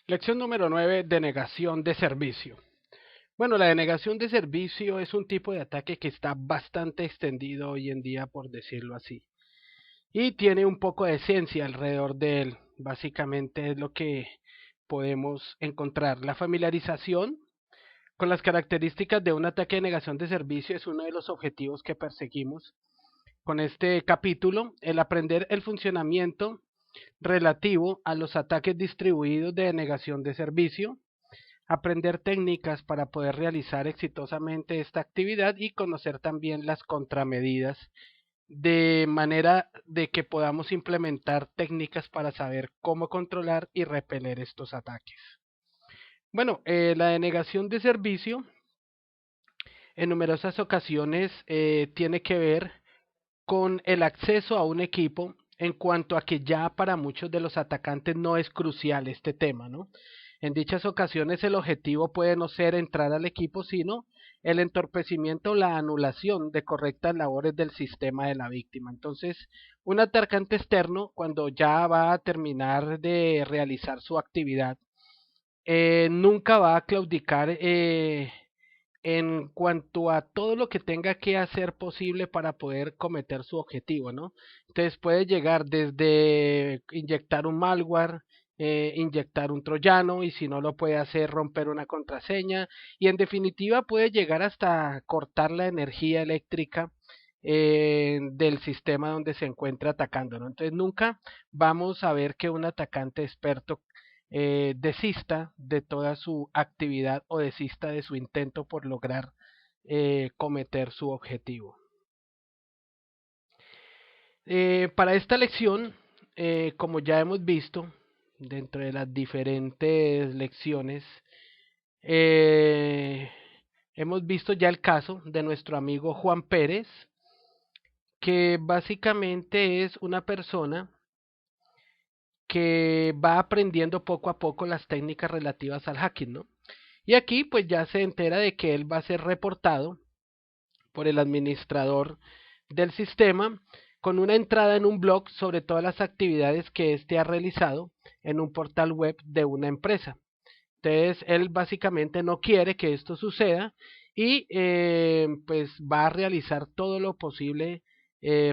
Lección número 9: denegación de servicio. Bueno, la denegación de servicio es un tipo de ataque que está bastante extendido hoy en día, por decirlo así, y tiene un poco de ciencia alrededor de él. Básicamente es lo que podemos encontrar. La familiarización con las características de un ataque de negación de servicio es uno de los objetivos que perseguimos con este capítulo. El aprender el funcionamiento relativo a los ataques distribuidos de denegación de servicio, aprender técnicas para poder realizar exitosamente esta actividad y conocer también las contramedidas, de manera de que podamos implementar técnicas para saber cómo controlar y repeler estos ataques. Bueno, la denegación de servicio en numerosas ocasiones tiene que ver con el acceso a un equipo, en cuanto a que ya para muchos de los atacantes no es crucial este tema, ¿no? En dichas ocasiones el objetivo puede no ser entrar al equipo, sino el entorpecimiento o la anulación de correctas labores del sistema de la víctima. Entonces, un atacante externo, cuando ya va a terminar de realizar su actividad, nunca va a claudicar en cuanto a todo lo que tenga que hacer posible para poder cometer su objetivo, ¿no? Entonces puede llegar desde inyectar un malware, inyectar un troyano, y si no lo puede hacer, romper una contraseña, y en definitiva puede llegar hasta cortar la energía eléctrica del sistema donde se encuentra atacando, ¿no? Entonces nunca vamos a ver que un atacante experto desista de toda su actividad o desista de su intento por lograr cometer su objetivo. Para esta lección, como ya hemos visto dentro de las diferentes lecciones, eh, hemos visto ya el caso de nuestro amigo Juan Pérez, que básicamente es una persona que va aprendiendo poco a poco las técnicas relativas al hacking, ¿no? Y aquí pues ya se entera de que él va a ser reportado por el administrador del sistema con una entrada en un blog sobre todas las actividades que éste ha realizado en un portal web de una empresa. Entonces él básicamente no quiere que esto suceda y pues va a realizar todo lo posible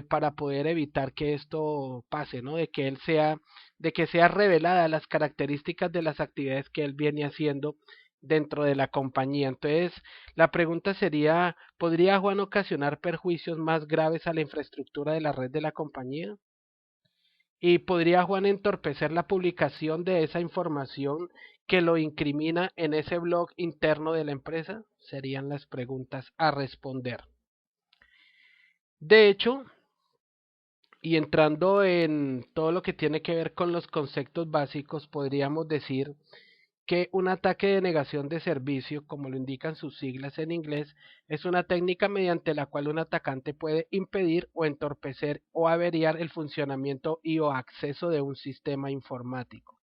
para poder evitar que esto pase, ¿no? De que sea revelada las características de las actividades que él viene haciendo dentro de la compañía. Entonces, la pregunta sería, ¿podría Juan ocasionar perjuicios más graves a la infraestructura de la red de la compañía? ¿Y podría Juan entorpecer la publicación de esa información que lo incrimina en ese blog interno de la empresa? Serían las preguntas a responder. De hecho, y entrando en todo lo que tiene que ver con los conceptos básicos, podríamos decir que un ataque de negación de servicio, como lo indican sus siglas en inglés, es una técnica mediante la cual un atacante puede impedir o entorpecer o averiar el funcionamiento y o acceso de un sistema informático.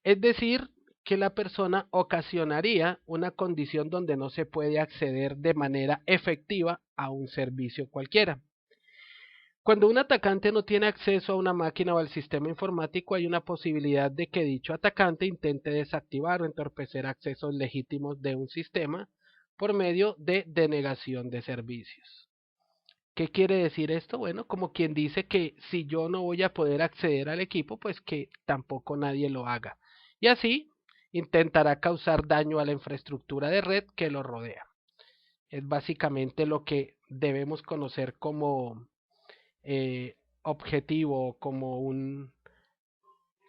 Es decir, que la persona ocasionaría una condición donde no se puede acceder de manera efectiva a un servicio cualquiera. Cuando un atacante no tiene acceso a una máquina o al sistema informático, hay una posibilidad de que dicho atacante intente desactivar o entorpecer accesos legítimos de un sistema por medio de denegación de servicios. ¿Qué quiere decir esto? Bueno, como quien dice que si yo no voy a poder acceder al equipo, pues que tampoco nadie lo haga. Y así intentará causar daño a la infraestructura de red que lo rodea. Es básicamente lo que debemos conocer como objetivo, como un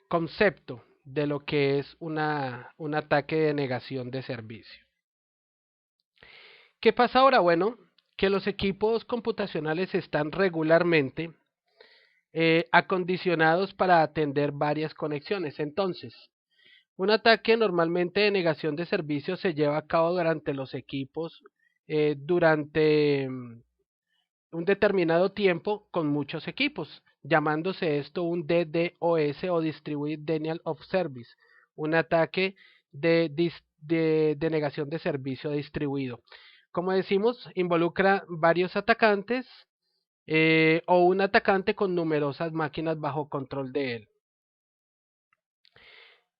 concepto de lo que es un ataque de negación de servicio. ¿Qué pasa ahora? Bueno, que los equipos computacionales están regularmente acondicionados para atender varias conexiones. Entonces, un ataque normalmente de negación de servicio se lleva a cabo durante los equipos durante un determinado tiempo con muchos equipos, llamándose esto un DDoS o Distributed Denial of Service, un ataque de negación de servicio distribuido. Como decimos, involucra varios atacantes o un atacante con numerosas máquinas bajo control de él.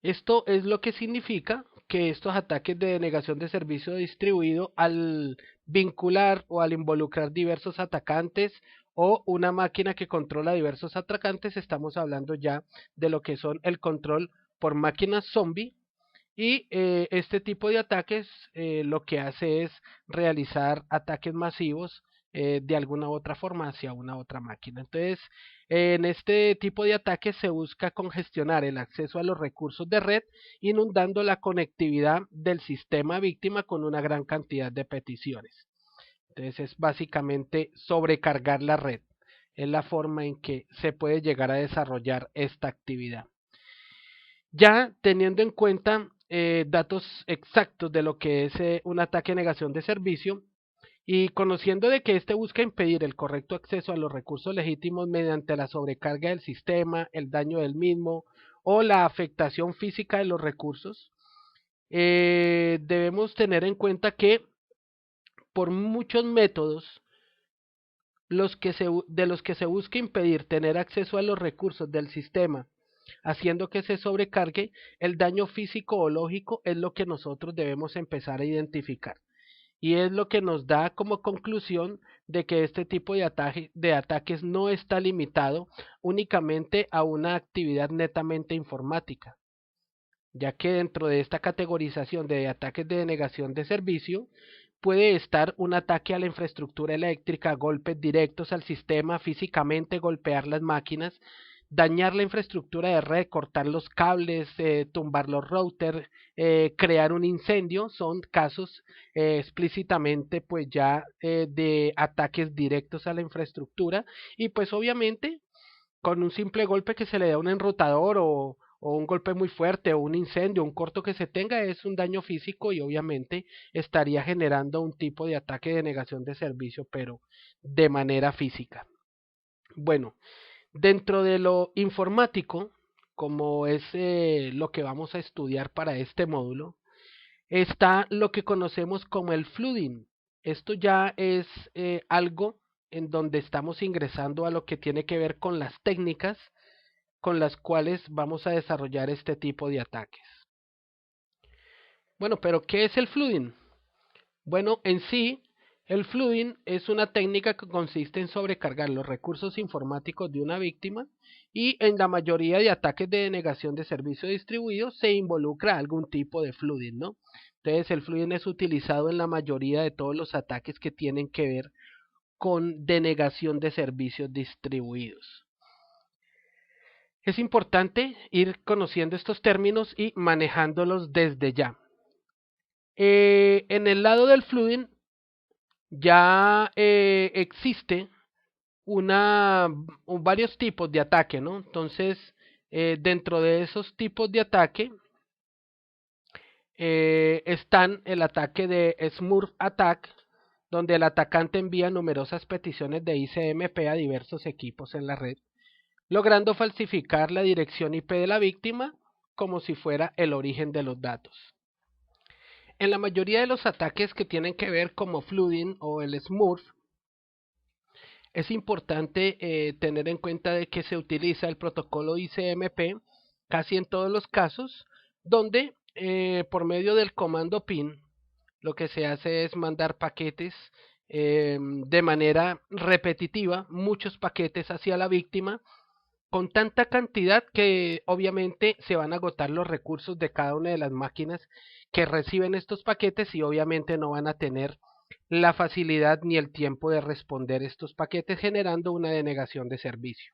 Esto es lo que significa que estos ataques de denegación de servicio distribuido, al vincular o al involucrar diversos atacantes o una máquina que controla diversos atacantes, estamos hablando ya de lo que son el control por máquinas zombie. Y este tipo de ataques lo que hace es realizar ataques masivos de alguna u otra forma hacia una otra máquina. Entonces, en este tipo de ataques se busca congestionar el acceso a los recursos de red, inundando la conectividad del sistema víctima con una gran cantidad de peticiones. Entonces, es básicamente sobrecargar la red. Es la forma en que se puede llegar a desarrollar esta actividad. Ya teniendo en cuenta datos exactos de lo que es un ataque de negación de servicio y conociendo de que este busca impedir el correcto acceso a los recursos legítimos mediante la sobrecarga del sistema, el daño del mismo o la afectación física de los recursos, debemos tener en cuenta que por muchos métodos de los que se busca impedir tener acceso a los recursos del sistema, haciendo que se sobrecargue, el daño físico o lógico es lo que nosotros debemos empezar a identificar. Y es lo que nos da como conclusión de que este tipo de ataques no está limitado únicamente a una actividad netamente informática, ya que dentro de esta categorización de ataques de denegación de servicio puede estar un ataque a la infraestructura eléctrica, golpes directos al sistema, físicamente golpear las máquinas, dañar la infraestructura de red, cortar los cables, tumbar los routers, crear un incendio, son casos explícitamente pues ya de ataques directos a la infraestructura. Y pues obviamente con un simple golpe que se le da a un enrutador o un golpe muy fuerte o un incendio, un corto que se tenga, es un daño físico y obviamente estaría generando un tipo de ataque de negación de servicio, pero de manera física. Bueno, dentro de lo informático, como es lo que vamos a estudiar para este módulo, está lo que conocemos como el flooding. Esto ya es algo en donde estamos ingresando a lo que tiene que ver con las técnicas con las cuales vamos a desarrollar este tipo de ataques. Bueno, pero ¿qué es el flooding? Bueno, en sí, el flooding es una técnica que consiste en sobrecargar los recursos informáticos de una víctima y en la mayoría de ataques de denegación de servicio distribuido se involucra algún tipo de flooding, ¿no? Entonces el flooding es utilizado en la mayoría de todos los ataques que tienen que ver con denegación de servicios distribuidos. Es importante ir conociendo estos términos y manejándolos desde ya. En el lado del flooding ya existe varios tipos de ataque, ¿no? Entonces, dentro de esos tipos de ataque están el ataque de Smurf Attack, donde el atacante envía numerosas peticiones de ICMP a diversos equipos en la red, logrando falsificar la dirección IP de la víctima como si fuera el origen de los datos. En la mayoría de los ataques que tienen que ver como flooding o el Smurf, es importante tener en cuenta de que se utiliza el protocolo ICMP casi en todos los casos, donde por medio del comando PIN lo que se hace es mandar paquetes de manera repetitiva, muchos paquetes hacia la víctima, con tanta cantidad que obviamente se van a agotar los recursos de cada una de las máquinas que reciben estos paquetes y obviamente no van a tener la facilidad ni el tiempo de responder estos paquetes, generando una denegación de servicio.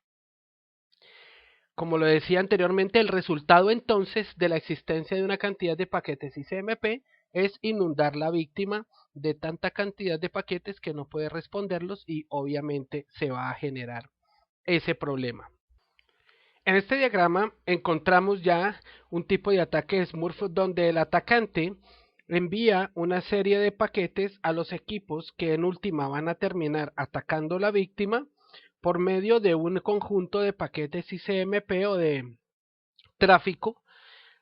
Como lo decía anteriormente, el resultado entonces de la existencia de una cantidad de paquetes ICMP es inundar la víctima de tanta cantidad de paquetes que no puede responderlos y obviamente se va a generar ese problema. En este diagrama encontramos ya un tipo de ataque Smurf donde el atacante envía una serie de paquetes a los equipos que en última van a terminar atacando a la víctima por medio de un conjunto de paquetes ICMP o de tráfico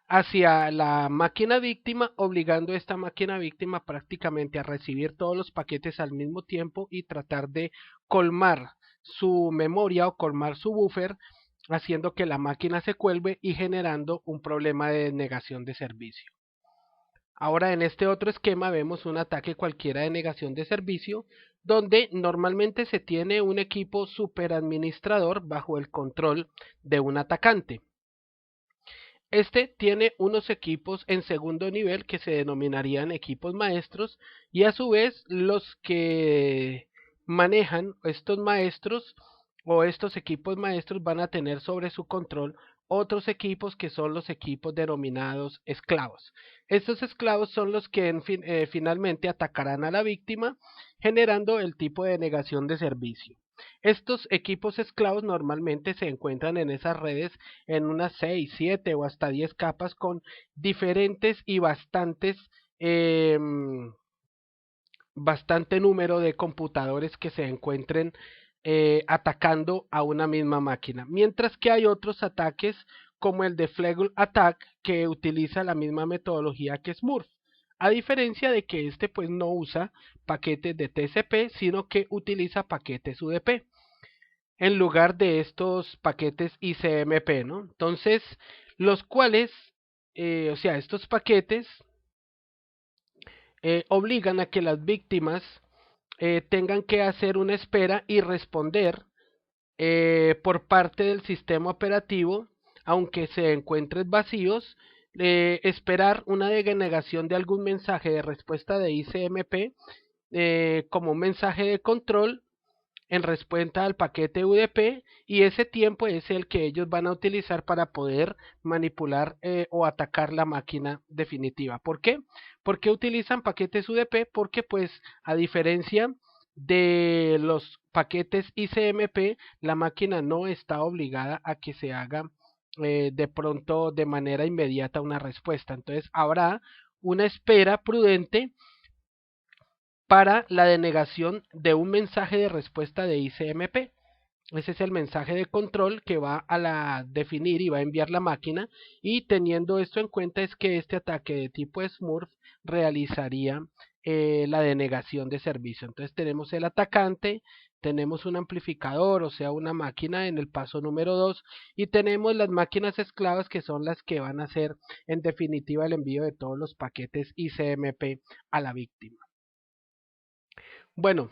hacia la máquina víctima, obligando a esta máquina víctima prácticamente a recibir todos los paquetes al mismo tiempo y tratar de colmar su memoria o colmar su buffer haciendo que la máquina se cuelgue y generando un problema de denegación de servicio. Ahora en este otro esquema vemos un ataque cualquiera de negación de servicio, donde normalmente se tiene un equipo superadministrador bajo el control de un atacante. Este tiene unos equipos en segundo nivel que se denominarían equipos maestros, y a su vez los que manejan estos maestros o estos equipos maestros van a tener sobre su control otros equipos que son los equipos denominados esclavos. Estos esclavos son los que finalmente atacarán a la víctima, generando el tipo de negación de servicio. Estos equipos esclavos normalmente se encuentran en esas redes en unas 6, 7 o hasta 10 capas con diferentes y eh, bastante número de computadores que se encuentren atacando a una misma máquina. Mientras que hay otros ataques como el de Flegel Attack, que utiliza la misma metodología que Smurf, a diferencia de que este pues no usa paquetes de TCP, sino que utiliza paquetes UDP en lugar de estos paquetes ICMP, ¿no? Entonces, los cuales, o sea, estos paquetes obligan a que las víctimas tengan que hacer una espera y responder por parte del sistema operativo, aunque se encuentren vacíos, esperar una denegación de algún mensaje de respuesta de ICMP como un mensaje de control en respuesta al paquete UDP, y ese tiempo es el que ellos van a utilizar para poder manipular o atacar la máquina definitiva. ¿Por qué? Porque utilizan paquetes UDP, porque pues a diferencia de los paquetes ICMP, la máquina no está obligada a que se haga de pronto de manera inmediata una respuesta. Entonces habrá una espera prudente para la denegación de un mensaje de respuesta de ICMP. Ese es el mensaje de control que va a definir y va a enviar la máquina, y teniendo esto en cuenta es que este ataque de tipo Smurf realizaría la denegación de servicio. Entonces tenemos el atacante, tenemos un amplificador, o sea una máquina en el paso número 2, y tenemos las máquinas esclavas que son las que van a hacer en definitiva el envío de todos los paquetes ICMP a la víctima. Bueno,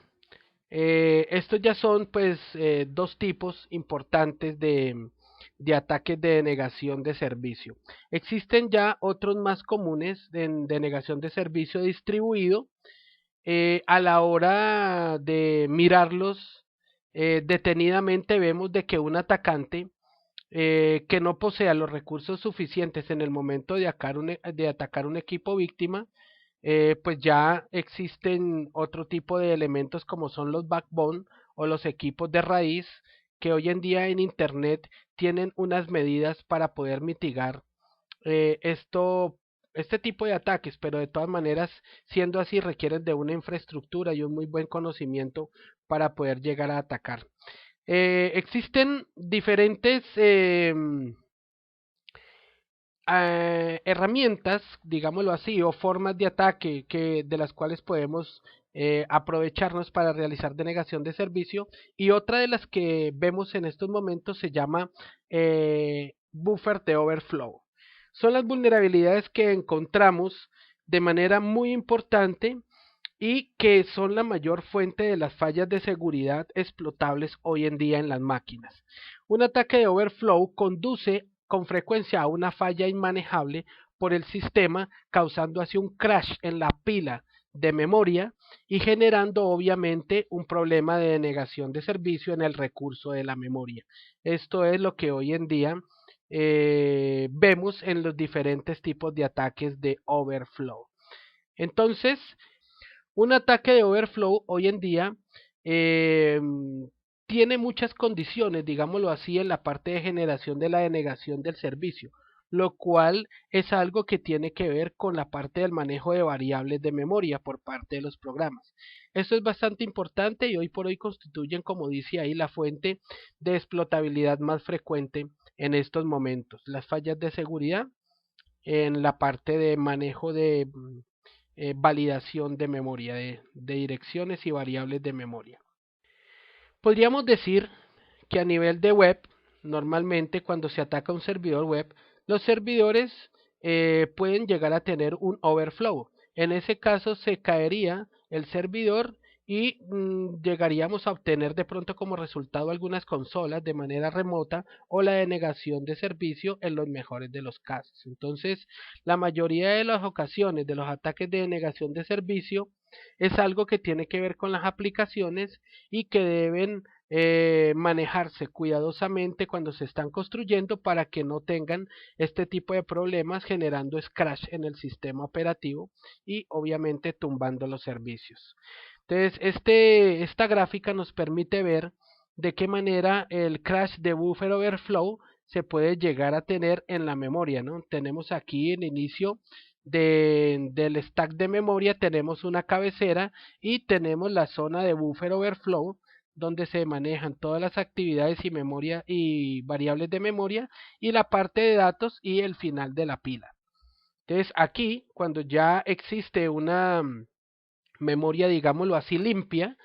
estos ya son pues dos tipos importantes de ataques de denegación de servicio. Existen ya otros más comunes de denegación de servicio distribuido. A la hora de mirarlos detenidamente vemos de que un atacante que no posea los recursos suficientes en el momento de atacar un equipo víctima, pues ya existen otro tipo de elementos como son los backbone o los equipos de raíz, que hoy en día en Internet tienen unas medidas para poder mitigar eh, esto, este tipo de ataques, pero de todas maneras, siendo así, requieren de una infraestructura y un muy buen conocimiento para poder llegar a atacar. Existen diferentes herramientas, digámoslo así, o formas de ataque de las cuales podemos aprovecharnos para realizar denegación de servicio, y otra de las que vemos en estos momentos se llama buffer de overflow. Son las vulnerabilidades que encontramos de manera muy importante y que son la mayor fuente de las fallas de seguridad explotables hoy en día en las máquinas. Un ataque de overflow conduce con frecuencia a una falla inmanejable por el sistema, causando así un crash en la pila de memoria y generando obviamente un problema de denegación de servicio en el recurso de la memoria. Esto es lo que hoy en día vemos en los diferentes tipos de ataques de overflow. Entonces, un ataque de overflow hoy en día eh, tiene muchas condiciones, digámoslo así, en la parte de generación de la denegación del servicio, lo cual es algo que tiene que ver con la parte del manejo de variables de memoria por parte de los programas. Esto es bastante importante y hoy por hoy constituyen, como dice ahí, la fuente de explotabilidad más frecuente en estos momentos. Las fallas de seguridad en la parte de manejo de validación de memoria, de direcciones y variables de memoria. Podríamos decir que a nivel de web normalmente cuando se ataca un servidor web, los servidores pueden llegar a tener un overflow. En ese caso se caería el servidor y llegaríamos a obtener de pronto como resultado algunas consolas de manera remota o la denegación de servicio en los mejores de los casos. Entonces, la mayoría de las ocasiones de los ataques de denegación de servicio es algo que tiene que ver con las aplicaciones y que deben manejarse cuidadosamente cuando se están construyendo para que no tengan este tipo de problemas generando crash en el sistema operativo y obviamente tumbando los servicios. Entonces, esta gráfica nos permite ver de qué manera el crash de buffer overflow se puede llegar a tener en la memoria, ¿no? Tenemos aquí el inicio del stack de memoria, tenemos una cabecera y tenemos la zona de buffer overflow donde se manejan todas las actividades y memoria y variables de memoria y la parte de datos y el final de la pila. Entonces aquí cuando ya existe una memoria, digámoslo así, limpia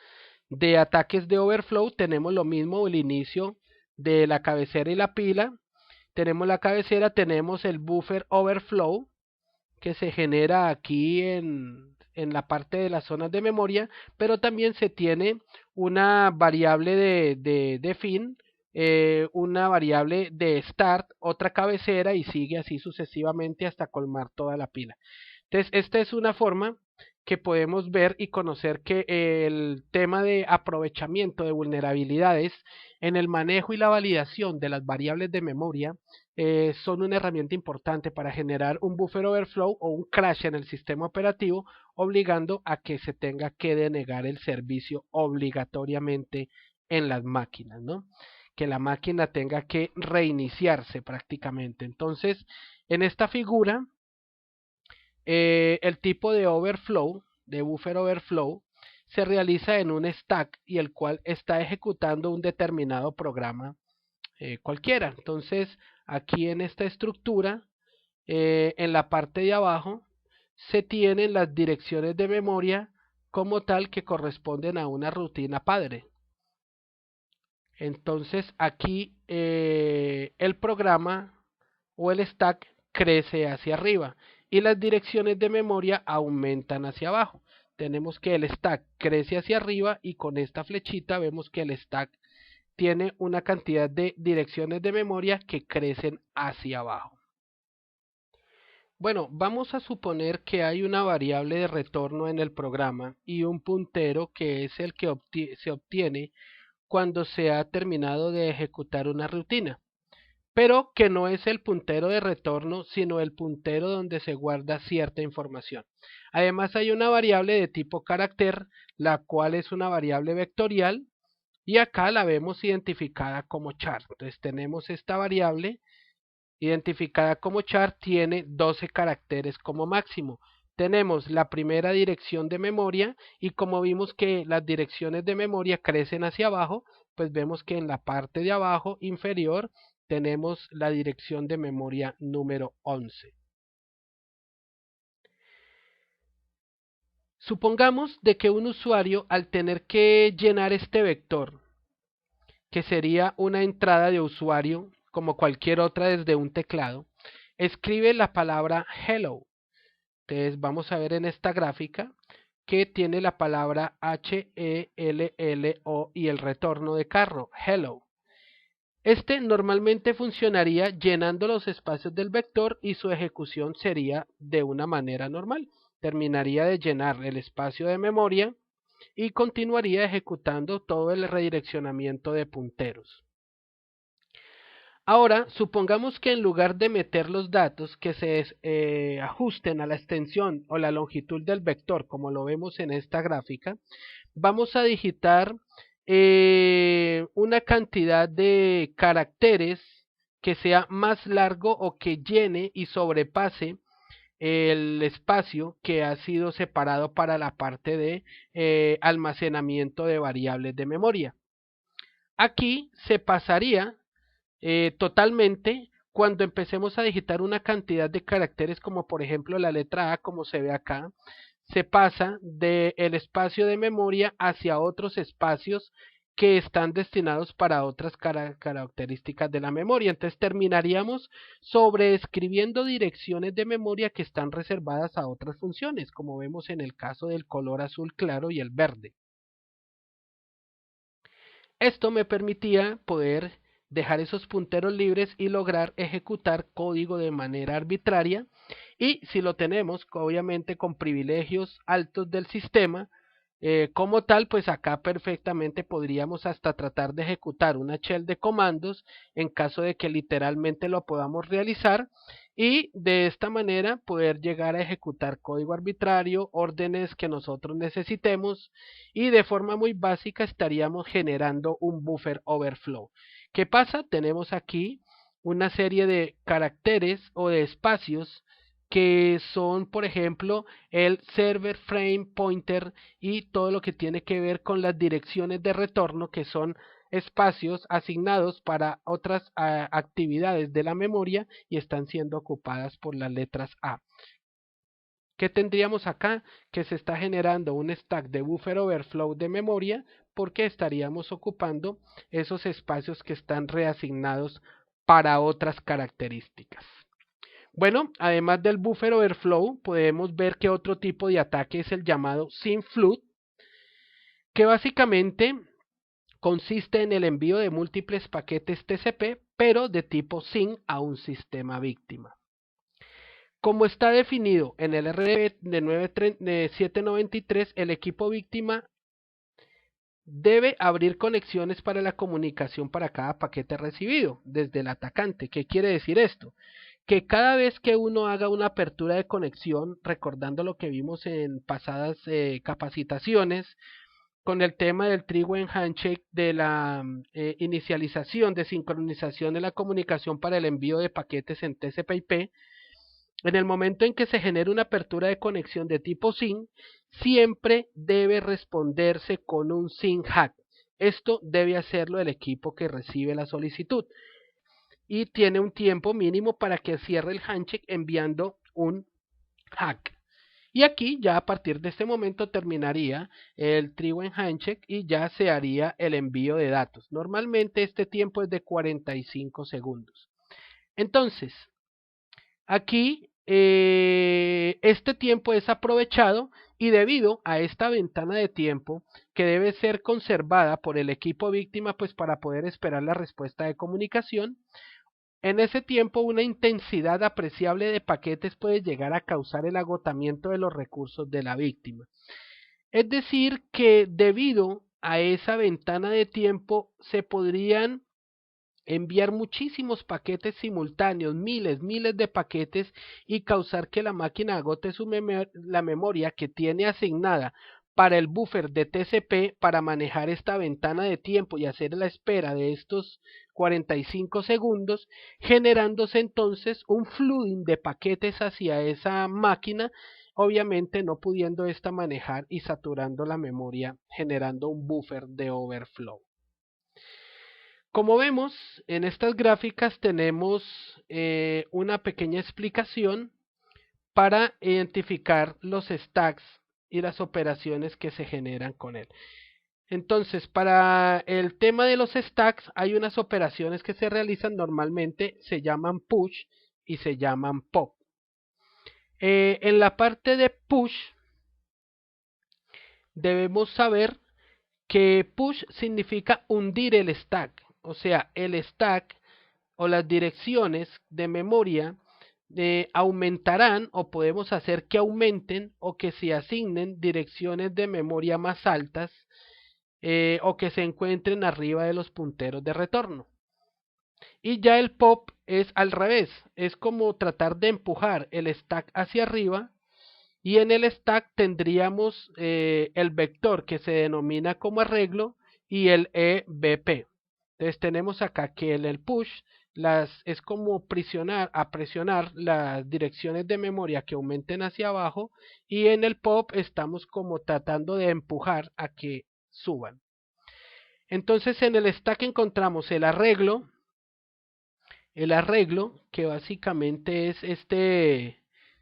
de ataques de overflow, tenemos lo mismo, el inicio de la cabecera y la pila, tenemos la cabecera, tenemos el buffer overflow que se genera aquí en la parte de las zonas de memoria, pero también se tiene una variable de fin, una variable de start, otra cabecera y sigue así sucesivamente hasta colmar toda la pila. Entonces, esta es una forma que podemos ver y conocer que el tema de aprovechamiento de vulnerabilidades en el manejo y la validación de las variables de memoria son una herramienta importante para generar un buffer overflow o un crash en el sistema operativo, obligando a que se tenga que denegar el servicio obligatoriamente en las máquinas, ¿no? Que la máquina tenga que reiniciarse prácticamente. Entonces, en esta figura, el tipo de overflow, de buffer overflow, se realiza en un stack y el cual está ejecutando un determinado programa cualquiera. Entonces, aquí en esta estructura, en la parte de abajo, se tienen las direcciones de memoria como tal que corresponden a una rutina padre. Entonces, aquí el programa o el stack crece hacia arriba y las direcciones de memoria aumentan hacia abajo. Tenemos que el stack crece hacia arriba y con esta flechita vemos que el stack tiene una cantidad de direcciones de memoria que crecen hacia abajo. Bueno, vamos a suponer que hay una variable de retorno en el programa y un puntero que es el que se obtiene cuando se ha terminado de ejecutar una rutina, pero que no es el puntero de retorno, sino el puntero donde se guarda cierta información. Además hay una variable de tipo carácter, la cual es una variable vectorial, y acá la vemos identificada como char. Entonces tenemos esta variable identificada como char, tiene 12 caracteres como máximo. Tenemos la primera dirección de memoria y como vimos que las direcciones de memoria crecen hacia abajo, pues vemos que en la parte de abajo inferior tenemos la dirección de memoria número 11. Supongamos de que un usuario al tener que llenar este vector, que sería una entrada de usuario como cualquier otra desde un teclado, escribe la palabra hello. Entonces vamos a ver en esta gráfica que tiene la palabra HELLO y el retorno de carro, hello. Este normalmente funcionaría llenando los espacios del vector y su ejecución sería de una manera normal. Terminaría de llenar el espacio de memoria y continuaría ejecutando todo el redireccionamiento de punteros. Ahora, supongamos que en lugar de meter los datos que se ajusten a la extensión o la longitud del vector, como lo vemos en esta gráfica, vamos a digitar una cantidad de caracteres que sea más largo o que llene y sobrepase el espacio que ha sido separado para la parte de almacenamiento de variables de memoria. Aquí se pasaría totalmente cuando empecemos a digitar una cantidad de caracteres como por ejemplo la letra A, como se ve acá, se pasa del espacio de memoria hacia otros espacios que están destinados para otras características de la memoria. Entonces terminaríamos sobreescribiendo direcciones de memoria que están reservadas a otras funciones, como vemos en el caso del color azul claro y el verde. Esto me permitía poder dejar esos punteros libres y lograr ejecutar código de manera arbitraria, y si lo tenemos obviamente con privilegios altos del sistema, como tal, pues acá perfectamente podríamos hasta tratar de ejecutar una shell de comandos en caso de que literalmente lo podamos realizar, y de esta manera poder llegar a ejecutar código arbitrario, órdenes que nosotros necesitemos, y de forma muy básica estaríamos generando un buffer overflow. ¿Qué pasa? Tenemos aquí una serie de caracteres o de espacios que son, por ejemplo, el server frame pointer y todo lo que tiene que ver con las direcciones de retorno, que son espacios asignados para otras actividades de la memoria y están siendo ocupadas por las letras A. ¿Qué tendríamos acá? Que se está generando un stack de buffer overflow de memoria porque estaríamos ocupando esos espacios que están reasignados para otras características. Bueno, además del buffer overflow, podemos ver que otro tipo de ataque es el llamado SYN flood, que básicamente consiste en el envío de múltiples paquetes TCP, pero de tipo SYN a un sistema víctima. Como está definido en el RDP de 793, el equipo víctima debe abrir conexiones para la comunicación para cada paquete recibido desde el atacante. ¿Qué quiere decir esto? Que cada vez que uno haga una apertura de conexión, recordando lo que vimos en pasadas capacitaciones, con el tema del three-way handshake, de la inicialización de sincronización de la comunicación para el envío de paquetes en TCP/IP, en el momento en que se genere una apertura de conexión de tipo SYN, siempre debe responderse con un SYN hack. Esto debe hacerlo el equipo que recibe la solicitud y tiene un tiempo mínimo para que cierre el handshake enviando un hack. Y aquí ya a partir de este momento terminaría el three-way handshake y ya se haría el envío de datos. Normalmente este tiempo es de 45 segundos. Entonces, aquí este tiempo es aprovechado, y debido a esta ventana de tiempo que debe ser conservada por el equipo víctima, pues para poder esperar la respuesta de comunicación, en ese tiempo una intensidad apreciable de paquetes puede llegar a causar el agotamiento de los recursos de la víctima. Es decir, que debido a esa ventana de tiempo se podrían enviar muchísimos paquetes simultáneos, miles de paquetes, y causar que la máquina agote la memoria que tiene asignada para el buffer de TCP para manejar esta ventana de tiempo y hacer la espera de estos 45 segundos, generándose entonces un flooding de paquetes hacia esa máquina, obviamente no pudiendo esta manejar y saturando la memoria, generando un buffer de overflow. Como vemos en estas gráficas tenemos una pequeña explicación para identificar los stacks y las operaciones que se generan con él. Entonces, para el tema de los stacks hay unas operaciones que se realizan normalmente, se llaman push y se llaman pop. En la parte de push debemos saber que push significa hundir el stack, o sea, el stack o las direcciones de memoria aumentarán, o podemos hacer que aumenten o que se asignen direcciones de memoria más altas, o que se encuentren arriba de los punteros de retorno. Y ya el pop es al revés, es como tratar de empujar el stack hacia arriba, y en el stack tendríamos el vector que se denomina como arreglo y el EBP. Entonces tenemos acá que el push es como presionar las direcciones de memoria que aumenten hacia abajo, y en el pop estamos como tratando de empujar a que suban. Entonces en el stack encontramos el arreglo que básicamente es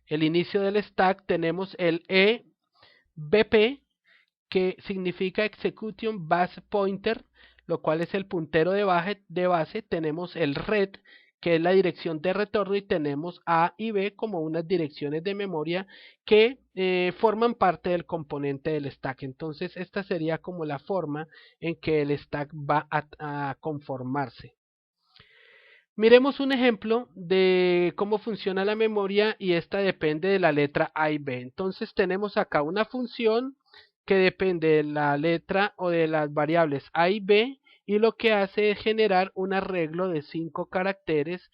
el inicio del stack. Tenemos el EBP, que significa Execution Base Pointer, lo cual es el puntero de base. Tenemos el red, que es la dirección de retorno, y tenemos A y B como unas direcciones de memoria que forman parte del componente del stack. Entonces esta sería como la forma en que el stack va a conformarse. Miremos un ejemplo de cómo funciona la memoria, y esta depende de la letra A y B. Entonces tenemos acá una función que depende de la letra o de las variables A y B, y lo que hace es generar un arreglo de 5 caracteres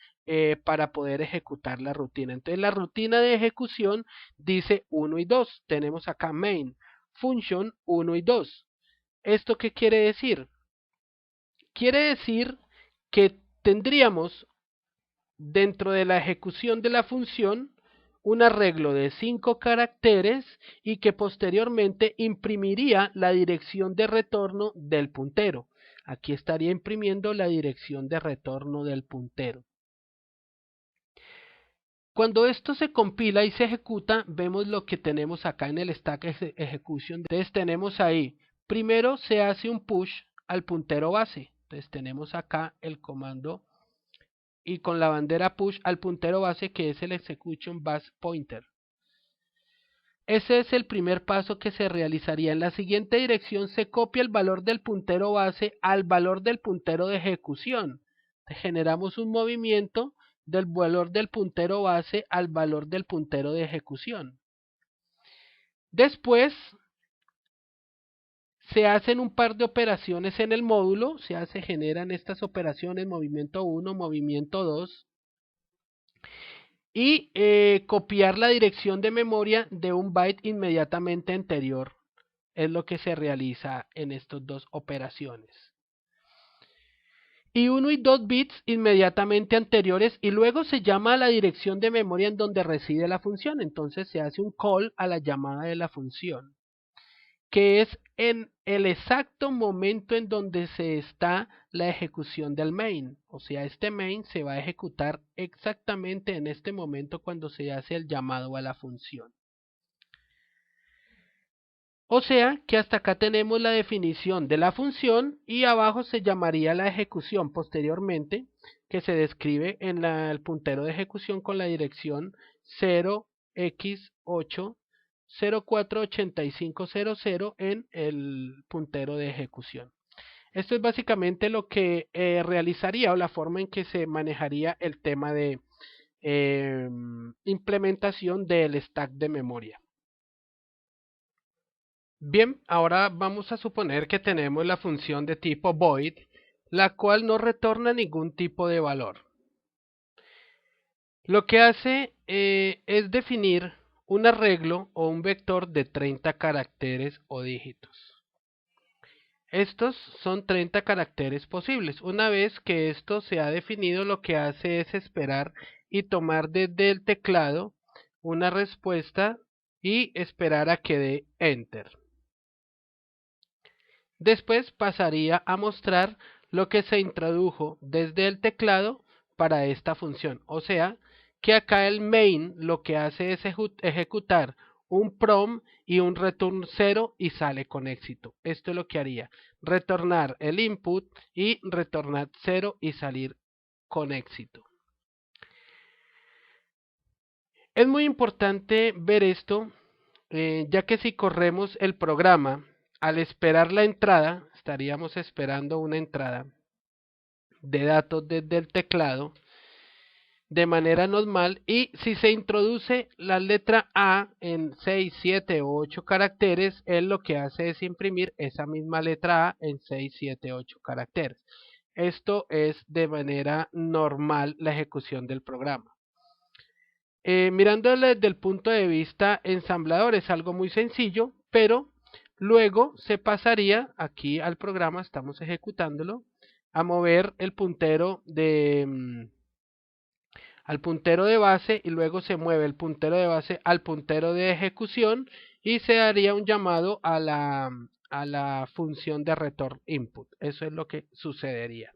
para poder ejecutar la rutina. Entonces la rutina de ejecución dice 1 y 2. Tenemos acá main, function 1 y 2. ¿Esto qué quiere decir? Quiere decir que tendríamos dentro de la ejecución de la función un arreglo de 5 caracteres, y que posteriormente imprimiría la dirección de retorno del puntero. Aquí estaría imprimiendo la dirección de retorno del puntero. Cuando esto se compila y se ejecuta, vemos lo que tenemos acá en el stack execution. Entonces tenemos ahí, primero se hace un push al puntero base. Entonces tenemos acá el comando y con la bandera push al puntero base, que es el execution base pointer. Ese es el primer paso que se realizaría. En la siguiente dirección se copia el valor del puntero base al valor del puntero de ejecución. Generamos un movimiento del valor del puntero base al valor del puntero de ejecución. Después se hacen un par de operaciones en el módulo, se generan estas operaciones, movimiento 1, movimiento 2, y copiar la dirección de memoria de un byte inmediatamente anterior. Es lo que se realiza en estas dos operaciones. Y 1 y 2 bits inmediatamente anteriores, y luego se llama a la dirección de memoria en donde reside la función. Entonces se hace un call a la llamada de la función, que es en el exacto momento en donde se está la ejecución del main. O sea, este main se va a ejecutar exactamente en este momento cuando se hace el llamado a la función. O sea que hasta acá tenemos la definición de la función, y abajo se llamaría la ejecución posteriormente, que se describe en el puntero de ejecución con la dirección 0x8 048500 en el puntero de ejecución. Esto es básicamente lo que realizaría, o la forma en que se manejaría el tema de implementación del stack de memoria. Bien, ahora vamos a suponer que tenemos la función de tipo void, la cual no retorna ningún tipo de valor. Lo que hace es definir un arreglo o un vector de 30 caracteres o dígitos. Estos son 30 caracteres posibles. Una vez que esto se ha definido, lo que hace es esperar y tomar desde el teclado una respuesta y esperar a que dé enter. Después pasaría a mostrar lo que se introdujo desde el teclado para esta función. O sea, que acá el main lo que hace es ejecutar un prom y un return 0 y sale con éxito. Esto es lo que haría: retornar el input y retornar 0 y salir con éxito. Es muy importante ver esto, ya que si corremos el programa, al esperar la entrada, estaríamos esperando una entrada de datos desde el teclado de manera normal, y si se introduce la letra A en 6, 7 o 8 caracteres, él lo que hace es imprimir esa misma letra A en 6, 7, 8 caracteres. Esto es de manera normal la ejecución del programa. Mirándolo desde el punto de vista ensamblador, es algo muy sencillo, pero luego se pasaría aquí al programa, estamos ejecutándolo, a mover el puntero al puntero de base, y luego se mueve el puntero de base al puntero de ejecución, y se haría un llamado a la función de return input. Eso es lo que sucedería.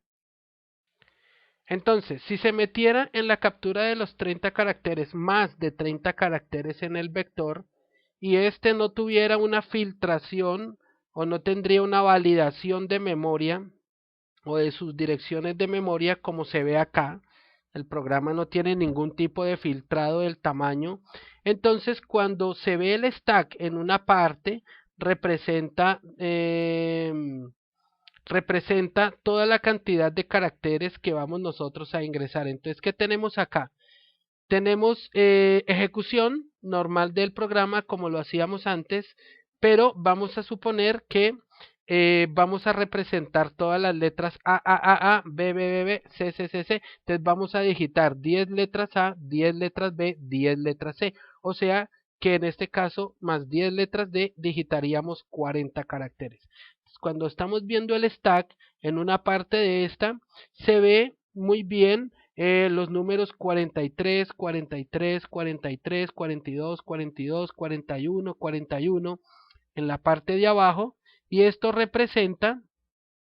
Entonces, si se metiera en la captura de los 30 caracteres, más de 30 caracteres en el vector, y este no tuviera una filtración o no tendría una validación de memoria o de sus direcciones de memoria como se ve acá. El programa no tiene ningún tipo de filtrado del tamaño. Entonces, cuando se ve el stack en una parte, representa toda la cantidad de caracteres que vamos nosotros a ingresar. Entonces, ¿qué tenemos acá? Tenemos ejecución normal del programa como lo hacíamos antes, pero vamos a suponer que vamos a representar todas las letras A, B, B, B, B, C, C, C, C. Entonces vamos a digitar 10 letras A, 10 letras B, 10 letras C. O sea que en este caso, más 10 letras D, digitaríamos 40 caracteres. Cuando estamos viendo el stack, en una parte de esta, se ve muy bien los números 43, 43, 43, 42, 42, 41, 41 en la parte de abajo, y esto representa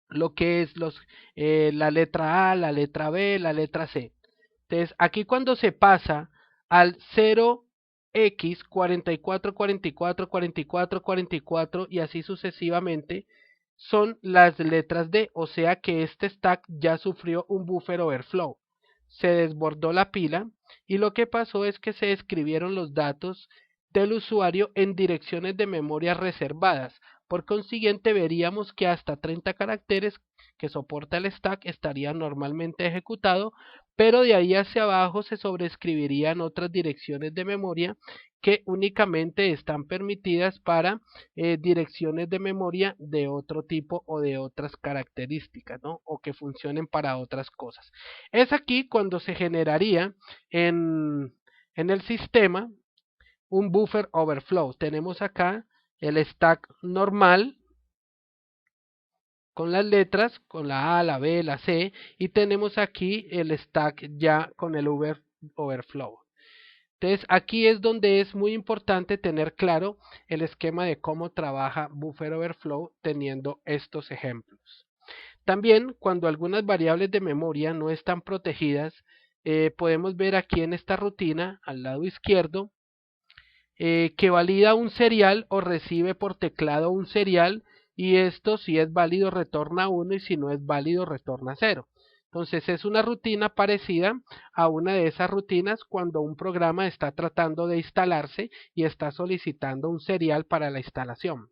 lo que es la letra A, la letra B, la letra C. Entonces, aquí cuando se pasa al 0x 44, 44, 44, 44 y así sucesivamente, son las letras D, o sea que este stack ya sufrió un buffer overflow. Se desbordó la pila y lo que pasó es que se escribieron los datos del usuario en direcciones de memoria reservadas. Por consiguiente, veríamos que hasta 30 caracteres que soporta el stack estaría normalmente ejecutado, pero de ahí hacia abajo se sobreescribirían otras direcciones de memoria que únicamente están permitidas para direcciones de memoria de otro tipo o de otras características, ¿no? O que funcionen para otras cosas. Es aquí cuando se generaría en el sistema un buffer overflow. Tenemos acá el stack normal con las letras, con la A, la B, la C, y tenemos aquí el stack ya con el overflow. Entonces aquí es donde es muy importante tener claro el esquema de cómo trabaja buffer overflow teniendo estos ejemplos. También cuando algunas variables de memoria no están protegidas, podemos ver aquí en esta rutina al lado izquierdo que valida un serial o recibe por teclado un serial, y esto si es válido retorna 1 y si no es válido retorna 0. Entonces es una rutina parecida a una de esas rutinas cuando un programa está tratando de instalarse y está solicitando un serial para la instalación.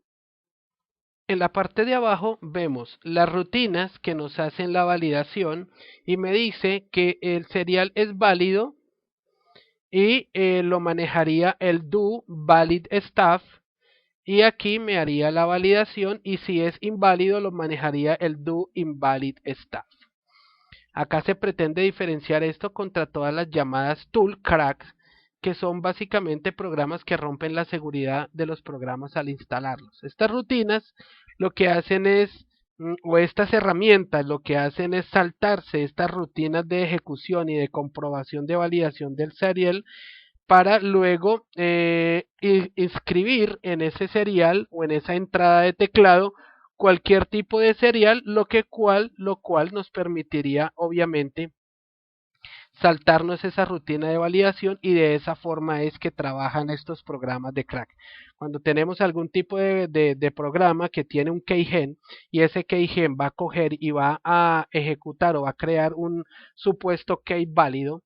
En la parte de abajo vemos las rutinas que nos hacen la validación y me dice que el serial es válido y lo manejaría el do valid staff, y aquí me haría la validación, y si es inválido lo manejaría el do invalid staff. Acá se pretende diferenciar esto contra todas las llamadas tool cracks, que son básicamente programas que rompen la seguridad de los programas al instalarlos. Estas rutinas lo que hacen es, o estas herramientas lo que hacen es saltarse estas rutinas de ejecución y de comprobación de validación del serial para luego inscribir en ese serial o en esa entrada de teclado cualquier tipo de serial, lo cual nos permitiría obviamente saltarnos esa rutina de validación, y de esa forma es que trabajan estos programas de crack. Cuando tenemos algún tipo de programa que tiene un keygen y ese keygen va a coger y va a ejecutar o va a crear un supuesto key válido,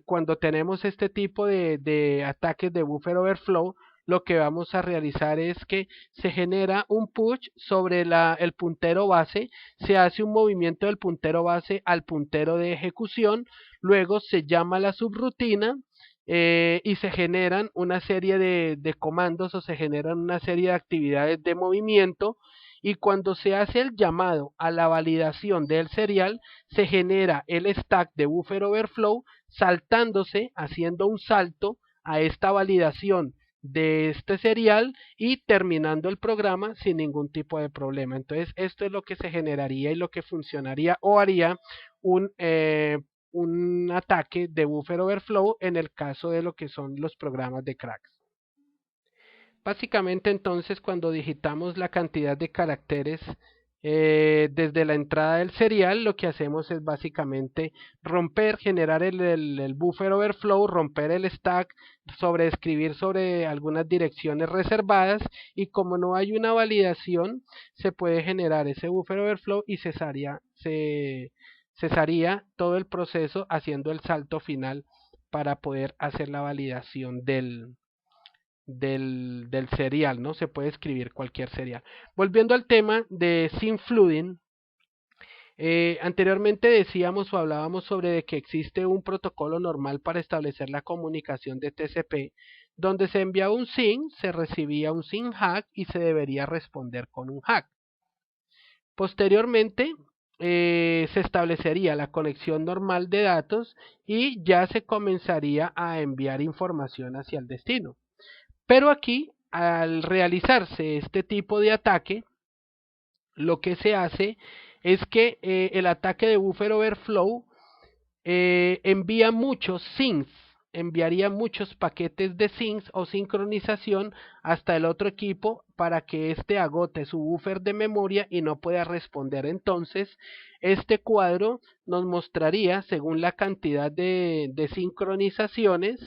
cuando tenemos este tipo de ataques de buffer overflow, lo que vamos a realizar es que se genera un push sobre el puntero base, se hace un movimiento del puntero base al puntero de ejecución, luego se llama la subrutina y se generan una serie de comandos o se generan una serie de actividades de movimiento, y cuando se hace el llamado a la validación del serial, se genera el stack de buffer overflow saltándose, haciendo un salto a esta validación de este serial y terminando el programa sin ningún tipo de problema. Entonces esto es lo que se generaría y lo que funcionaría o haría un ataque de buffer overflow en el caso de lo que son los programas de cracks. Básicamente entonces cuando digitamos la cantidad de caracteres desde la entrada del serial, lo que hacemos es básicamente romper, generar el buffer overflow, romper el stack, sobreescribir sobre algunas direcciones reservadas, y como no hay una validación, se puede generar ese buffer overflow y cesaría todo el proceso haciendo el salto final para poder hacer la validación del serial, ¿no? Se puede escribir cualquier serial. Volviendo al tema de SYNFlooding, anteriormente decíamos o hablábamos sobre de que existe un protocolo normal para establecer la comunicación de TCP, donde se enviaba un SYN, se recibía un SYN hack y se debería responder con un hack. Posteriormente, se establecería la conexión normal de datos y ya se comenzaría a enviar información hacia el destino. Pero aquí, al realizarse este tipo de ataque, lo que se hace es que el ataque de buffer overflow envía muchos SYNs, enviaría muchos paquetes de SYNs o sincronización hasta el otro equipo para que éste agote su buffer de memoria y no pueda responder. Entonces, este cuadro nos mostraría, según la cantidad de sincronizaciones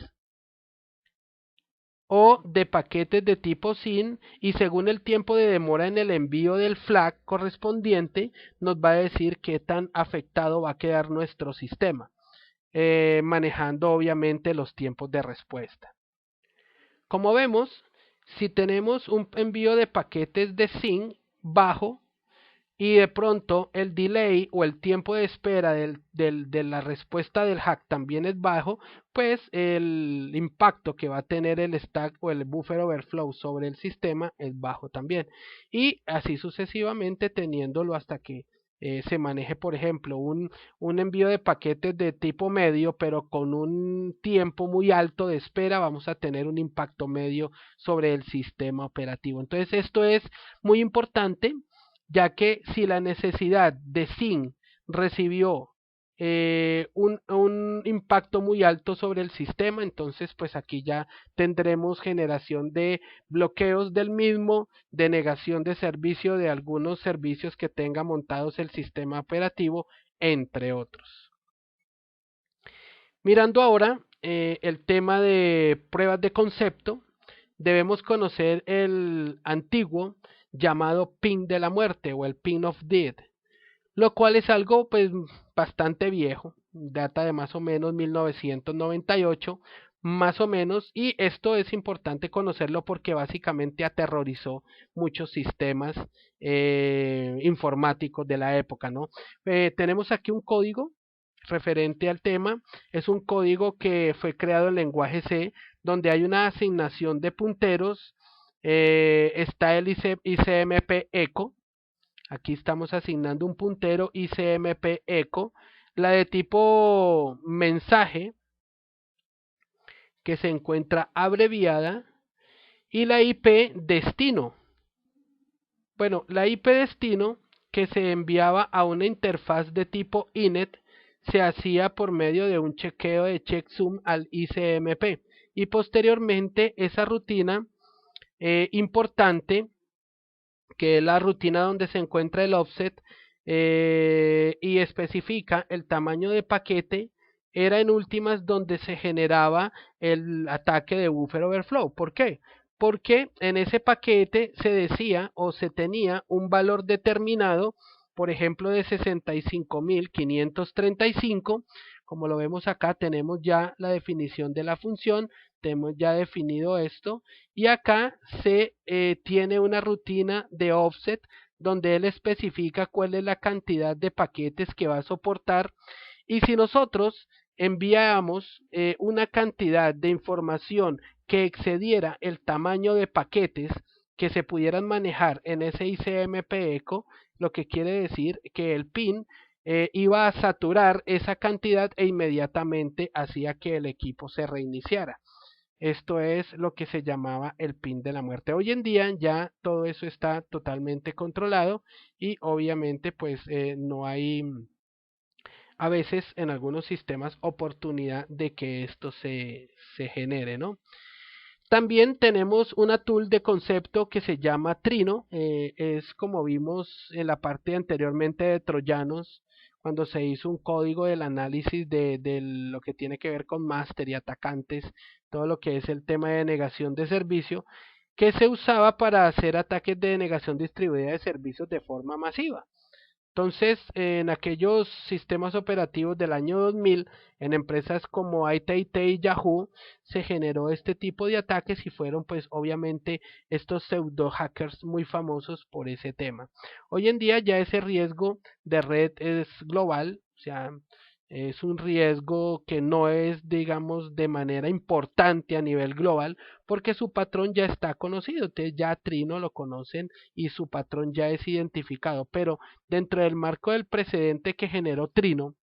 o de paquetes de tipo SYN, y según el tiempo de demora en el envío del flag correspondiente, nos va a decir qué tan afectado va a quedar nuestro sistema, manejando obviamente los tiempos de respuesta. Como vemos, si tenemos un envío de paquetes de SYN bajo, y de pronto el delay o el tiempo de espera de la respuesta del hack también es bajo, pues el impacto que va a tener el stack o el buffer overflow sobre el sistema es bajo también. Y así sucesivamente, teniéndolo hasta que se maneje, por ejemplo, un envío de paquetes de tipo medio, pero con un tiempo muy alto de espera, vamos a tener un impacto medio sobre el sistema operativo. Entonces, esto es muy importante, ya que si la necesidad de SYN recibió un impacto muy alto sobre el sistema, entonces pues aquí ya tendremos generación de bloqueos del mismo, de negación de servicio de algunos servicios que tenga montados el sistema operativo, entre otros. Mirando ahora el tema de pruebas de concepto, debemos conocer el antiguo llamado PIN de la muerte o el PIN of Death, lo cual es algo pues bastante viejo, data de más o menos 1998, más o menos, y esto es importante conocerlo porque básicamente aterrorizó muchos sistemas informáticos de la época, ¿no? Tenemos aquí un código referente al tema, es un código que fue creado en lenguaje C, donde hay una asignación de punteros, está el ICMP echo. Aquí estamos asignando un puntero ICMP echo, la de tipo mensaje, que se encuentra abreviada, y la IP destino. Bueno, la IP destino, que se enviaba a una interfaz de tipo INET, se hacía por medio de un chequeo de checksum al ICMP, y posteriormente esa rutina importante, que es la rutina donde se encuentra el offset y especifica el tamaño de paquete, era en últimas donde se generaba el ataque de buffer overflow. ¿Por qué? Porque en ese paquete se decía o se tenía un valor determinado, por ejemplo de 65.535. Como lo vemos acá, tenemos ya la definición de la función, tenemos ya definido esto, y acá se tiene una rutina de offset donde él especifica cuál es la cantidad de paquetes que va a soportar, y si nosotros enviamos una cantidad de información que excediera el tamaño de paquetes que se pudieran manejar en ese ICMP echo, lo que quiere decir que el PIN iba a saturar esa cantidad e inmediatamente hacía que el equipo se reiniciara. Esto es lo que se llamaba el PIN de la muerte. Hoy en día ya todo eso está totalmente controlado y obviamente pues no hay a veces en algunos sistemas oportunidad de que esto se genere, ¿no? También tenemos una tool de concepto que se llama Trino, es como vimos en la parte anteriormente de troyanos, cuando se hizo un código del análisis de lo que tiene que ver con máster y atacantes, todo lo que es el tema de negación de servicio, que se usaba para hacer ataques de denegación distribuida de servicios de forma masiva. Entonces, en aquellos sistemas operativos del año 2000, en empresas como ITT y Yahoo, se generó este tipo de ataques y fueron pues obviamente estos pseudo hackers muy famosos por ese tema. Hoy en día ya ese riesgo de red es global, o sea, es un riesgo que no es, digamos, de manera importante a nivel global, porque su patrón ya está conocido, entonces ya Trino lo conocen y su patrón ya es identificado, pero dentro del marco del precedente que generó Trino,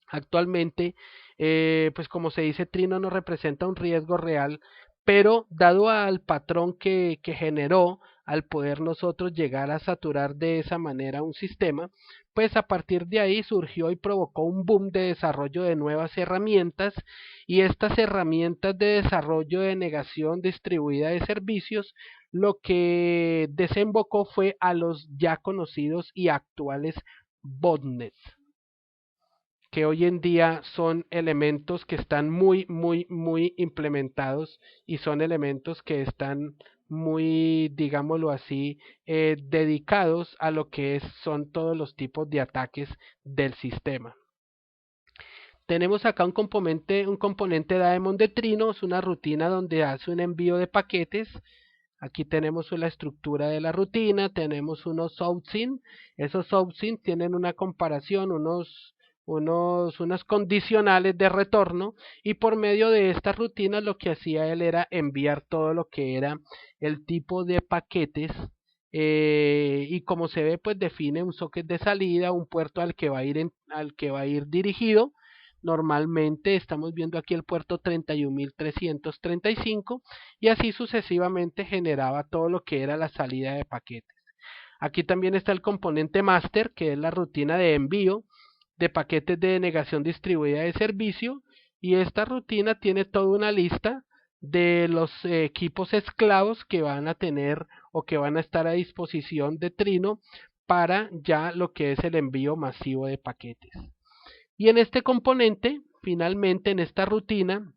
actualmente, pues como se dice, Trino no representa un riesgo real, pero dado al patrón que generó, al poder nosotros llegar a saturar de esa manera un sistema, pues a partir de ahí surgió y provocó un boom de desarrollo de nuevas herramientas y estas herramientas de desarrollo de negación distribuida de servicios lo que desembocó fue a los ya conocidos y actuales botnets, que hoy en día son elementos que están muy implementados y son elementos que están muy, digámoslo así, dedicados a lo que son todos los tipos de ataques del sistema. Tenemos acá un componente Daemon de Trino, es una rutina donde hace un envío de paquetes. Aquí tenemos la estructura de la rutina, tenemos unos soutsyn, esos soutsyn tienen una comparación, unos condicionales de retorno y por medio de estas rutinas lo que hacía él era enviar todo lo que era el tipo de paquetes y como se ve pues define un socket de salida, un puerto al que va a ir, al que va a ir dirigido. Normalmente estamos viendo aquí el puerto 31.335 y así sucesivamente generaba todo lo que era la salida de paquetes. Aquí también está el componente master, que es la rutina de envío de paquetes de denegación distribuida de servicio, y esta rutina tiene toda una lista de los equipos esclavos que van a tener o que van a estar a disposición de Trino para ya lo que es el envío masivo de paquetes. Y en este componente, finalmente en esta rutina,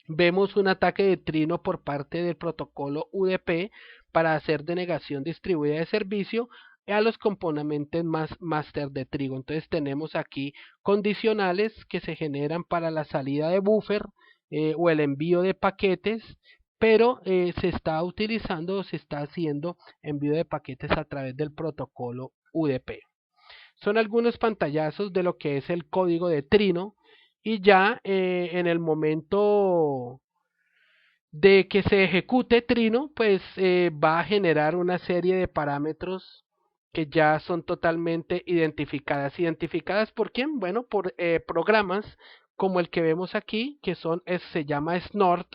vemos un ataque de Trino por parte del protocolo UDP para hacer denegación distribuida de servicio a los componentes master de Trigo. Entonces tenemos aquí condicionales que se generan para la salida de buffer o el envío de paquetes, pero se está utilizando o se está haciendo envío de paquetes a través del protocolo UDP. Son algunos pantallazos de lo que es el código de Trino y ya en el momento de que se ejecute Trino, pues va a generar una serie de parámetros que ya son totalmente identificadas. ¿Identificadas por quién? Bueno, por programas como el que vemos aquí, que se llama Snort.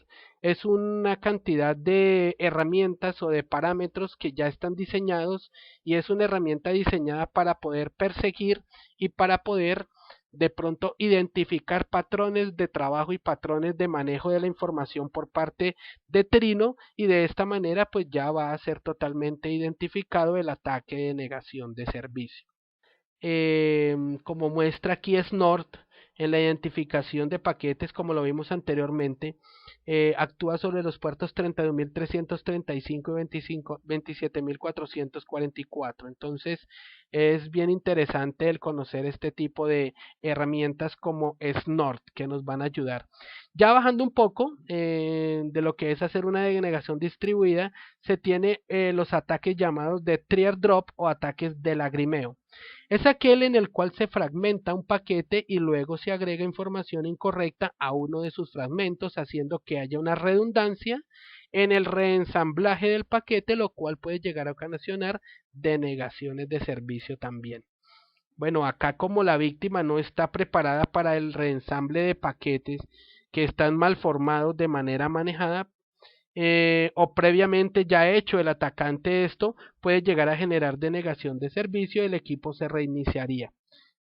Es una cantidad de herramientas o de parámetros que ya están diseñados y es una herramienta diseñada para poder perseguir y para poder de pronto identificar patrones de trabajo y patrones de manejo de la información por parte de Trino y de esta manera pues ya va a ser totalmente identificado el ataque de negación de servicio. Como muestra aquí Snort en la identificación de paquetes, como lo vimos anteriormente, actúa sobre los puertos 32.335 y 27.444. Entonces es bien interesante el conocer este tipo de herramientas como Snort que nos van a ayudar. Ya bajando un poco de lo que es hacer una denegación distribuida, se tiene los ataques llamados de trier drop o ataques de lagrimeo. Es aquel en el cual se fragmenta un paquete y luego se agrega información incorrecta a uno de sus fragmentos, haciendo que haya una redundancia en el reensamblaje del paquete, lo cual puede llegar a ocasionar denegaciones de servicio también. Bueno, acá como la víctima no está preparada para el reensamble de paquetes que están mal formados de manera manejada, o previamente ya hecho el atacante esto, puede llegar a generar denegación de servicio y el equipo se reiniciaría.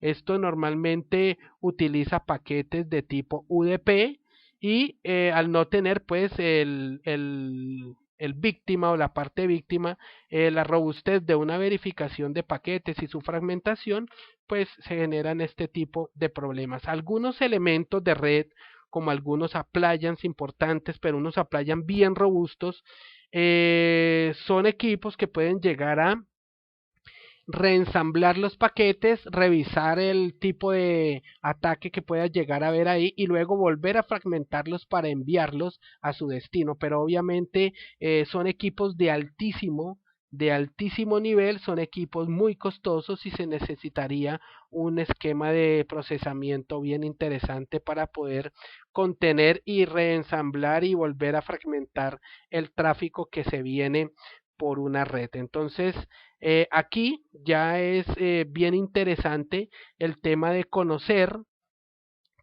Esto normalmente utiliza paquetes de tipo UDP y al no tener pues el víctima o la parte víctima, la robustez de una verificación de paquetes y su fragmentación, pues se generan este tipo de problemas. Algunos elementos de red, como algunos appliances importantes, pero unos appliances bien robustos, son equipos que pueden llegar a reensamblar los paquetes, revisar el tipo de ataque que pueda llegar a haber ahí y luego volver a fragmentarlos para enviarlos a su destino. Pero obviamente son equipos de altísimo nivel, son equipos muy costosos y se necesitaría un esquema de procesamiento bien interesante para poder contener y reensamblar y volver a fragmentar el tráfico que se viene por una red. Entonces, aquí ya es bien interesante el tema de conocer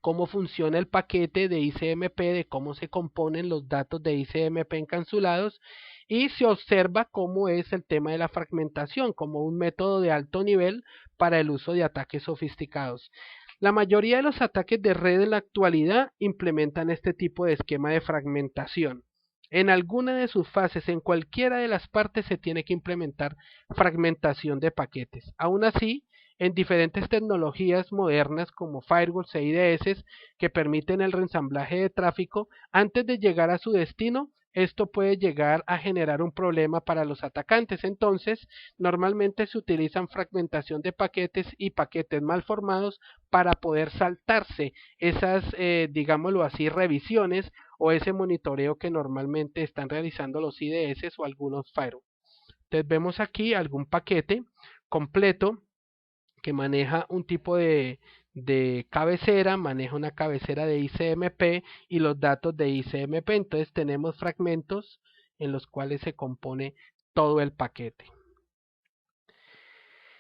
cómo funciona el paquete de ICMP, de cómo se componen los datos de ICMP encapsulados y se observa cómo es el tema de la fragmentación como un método de alto nivel para el uso de ataques sofisticados. La mayoría de los ataques de red en la actualidad implementan este tipo de esquema de fragmentación. En alguna de sus fases, en cualquiera de las partes, se tiene que implementar fragmentación de paquetes. Aún así, en diferentes tecnologías modernas como firewalls e IDS que permiten el reensamblaje de tráfico antes de llegar a su destino, esto puede llegar a generar un problema para los atacantes. Entonces, normalmente se utilizan fragmentación de paquetes y paquetes mal formados para poder saltarse esas, digámoslo así, revisiones o ese monitoreo que normalmente están realizando los IDS o algunos firewalls. Entonces vemos aquí algún paquete completo que maneja un tipo de cabecera, maneja una cabecera de ICMP y los datos de ICMP. Entonces tenemos fragmentos en los cuales se compone todo el paquete.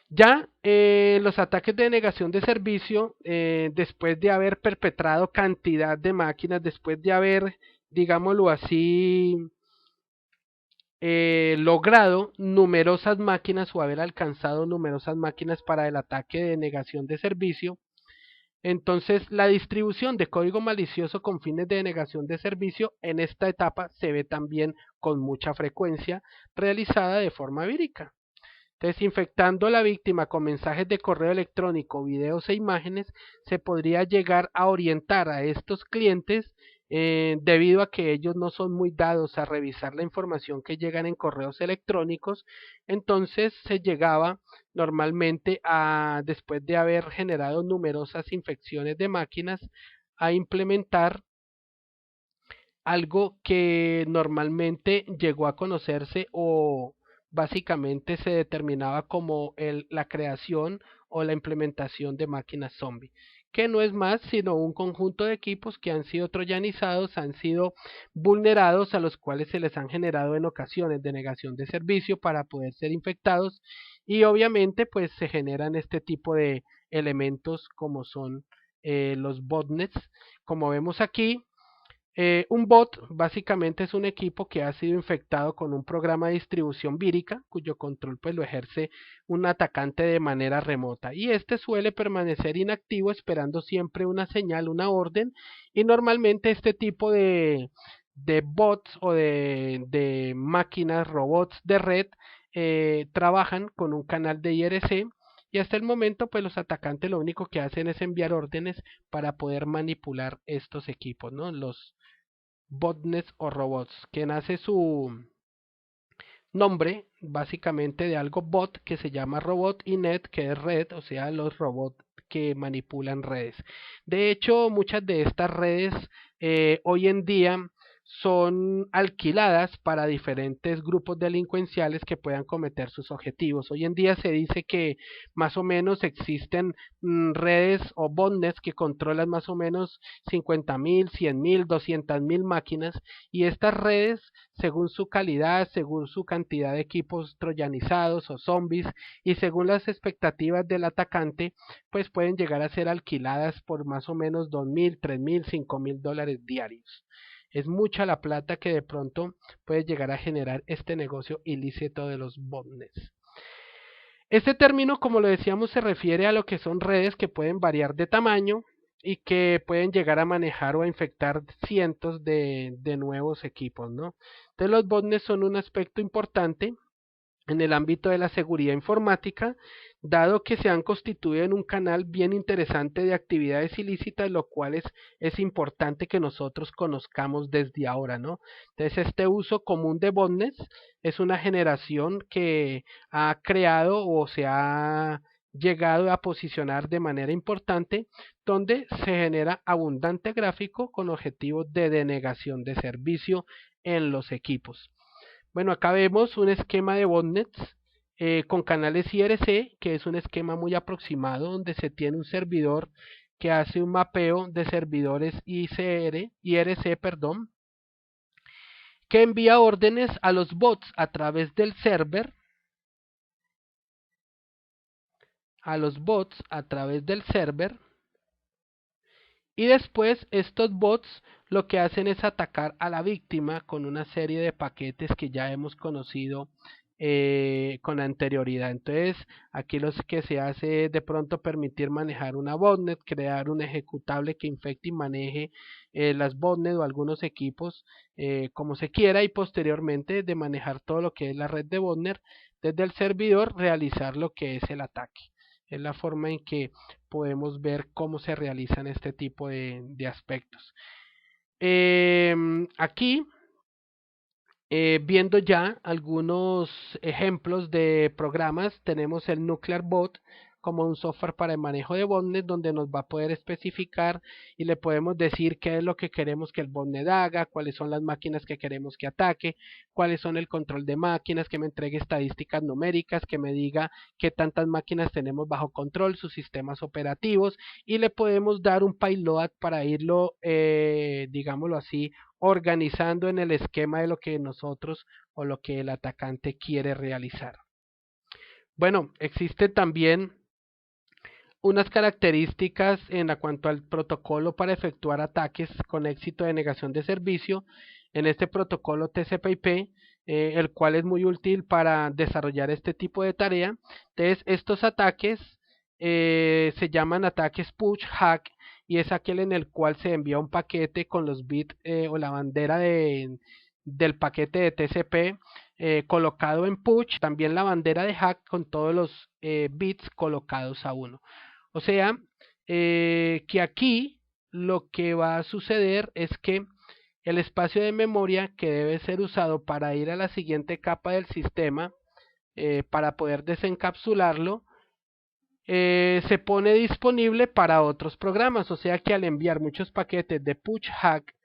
Ya los ataques de negación de servicio, después de haber perpetrado cantidad de máquinas, después de haber, digámoslo así, logrado numerosas máquinas o haber alcanzado numerosas máquinas para el ataque de negación de servicio, entonces la distribución de código malicioso con fines de denegación de servicio en esta etapa se ve también con mucha frecuencia realizada de forma vírica. Entonces, infectando a la víctima con mensajes de correo electrónico, videos e imágenes, se podría llegar a orientar a estos clientes debido a que ellos no son muy dados a revisar la información que llegan en correos electrónicos. Entonces se llegaba normalmente a, después de haber generado numerosas infecciones de máquinas, a implementar algo que normalmente llegó a conocerse o básicamente se determinaba como la creación o la implementación de máquinas zombie, que no es más sino un conjunto de equipos que han sido troyanizados, han sido vulnerados, a los cuales se les han generado en ocasiones denegación de servicio para poder ser infectados y obviamente pues se generan este tipo de elementos como son los botnets, como vemos aquí. Un bot básicamente es un equipo que ha sido infectado con un programa de distribución vírica cuyo control pues lo ejerce un atacante de manera remota y este suele permanecer inactivo esperando siempre una señal, una orden y normalmente este tipo de bots o de máquinas, robots de red trabajan con un canal de IRC y hasta el momento pues los atacantes lo único que hacen es enviar órdenes para poder manipular estos equipos, ¿no? Los botnets o robots, que nace su nombre básicamente de algo bot que se llama robot y net que es red, o sea, los robots que manipulan redes. De hecho, muchas de estas redes hoy en día son alquiladas para diferentes grupos delincuenciales que puedan cometer sus objetivos. Hoy en día se dice que más o menos existen redes o botnets que controlan más o menos 50.000, 100.000, 200.000 máquinas y estas redes según su calidad, según su cantidad de equipos troyanizados o zombies y según las expectativas del atacante, pues pueden llegar a ser alquiladas por más o menos 2.000, 3.000, 5.000 dólares diarios. Es mucha la plata que de pronto puede llegar a generar este negocio ilícito de los botnets. Este término, como lo decíamos, se refiere a lo que son redes que pueden variar de tamaño, y que pueden llegar a manejar o a infectar cientos de nuevos equipos, ¿no? Entonces los botnets son un aspecto importante en el ámbito de la seguridad informática, dado que se han constituido en un canal bien interesante de actividades ilícitas, lo cual es importante que nosotros conozcamos desde ahora, ¿no? Entonces, este uso común de botnets es una generación que ha creado o se ha llegado a posicionar de manera importante, donde se genera abundante gráfico con objetivo de denegación de servicio en los equipos. Bueno, acá vemos un esquema de botnets con canales IRC, que es un esquema muy aproximado donde se tiene un servidor que hace un mapeo de servidores IRC, perdón, que envía órdenes a los bots a través del server, y después estos bots lo que hacen es atacar a la víctima con una serie de paquetes que ya hemos conocido con anterioridad. Entonces, aquí lo que se hace es de pronto permitir manejar una botnet, crear un ejecutable que infecte y maneje las botnets o algunos equipos como se quiera, y posteriormente de manejar todo lo que es la red de botnet desde el servidor, realizar lo que es el ataque. Es la forma en que podemos ver cómo se realizan este tipo de aspectos. Aquí viendo ya algunos ejemplos de programas, tenemos el Nuclear Bot como un software para el manejo de botnet, donde nos va a poder especificar y le podemos decir qué es lo que queremos que el botnet haga, cuáles son las máquinas que queremos que ataque, cuáles son el control de máquinas, que me entregue estadísticas numéricas, que me diga qué tantas máquinas tenemos bajo control, sus sistemas operativos, y le podemos dar un payload para irlo, digámoslo así, organizando en el esquema de lo que nosotros o lo que el atacante quiere realizar. Bueno, existe también unas características en cuanto al protocolo para efectuar ataques con éxito de negación de servicio. En este protocolo TCP/IP, el cual es muy útil para desarrollar este tipo de tarea. Entonces, estos ataques se llaman ataques push hack, y es aquel en el cual se envía un paquete con los bits o la bandera del paquete de TCP colocado en push, también la bandera de hack con todos los bits colocados a uno. O sea, que aquí lo que va a suceder es que el espacio de memoria que debe ser usado para ir a la siguiente capa del sistema, para poder desencapsularlo, se pone disponible para otros programas. O sea que al enviar muchos paquetes de push hack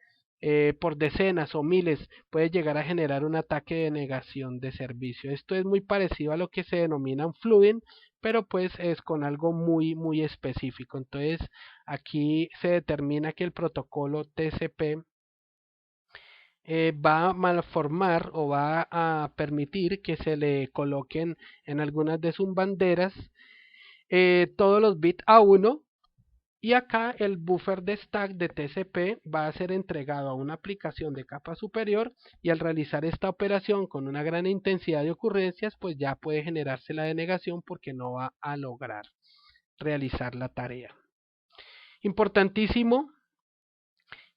por decenas o miles, puede llegar a generar un ataque de negación de servicio. Esto es muy parecido a lo que se denomina un flooding, pero pues es con algo muy específico. Entonces aquí se determina que el protocolo TCP va a malformar o va a permitir que se le coloquen en algunas de sus banderas todos los bits a 1, y acá el buffer de stack de TCP va a ser entregado a una aplicación de capa superior, y al realizar esta operación con una gran intensidad de ocurrencias, pues ya puede generarse la denegación porque no va a lograr realizar la tarea. Importantísimo,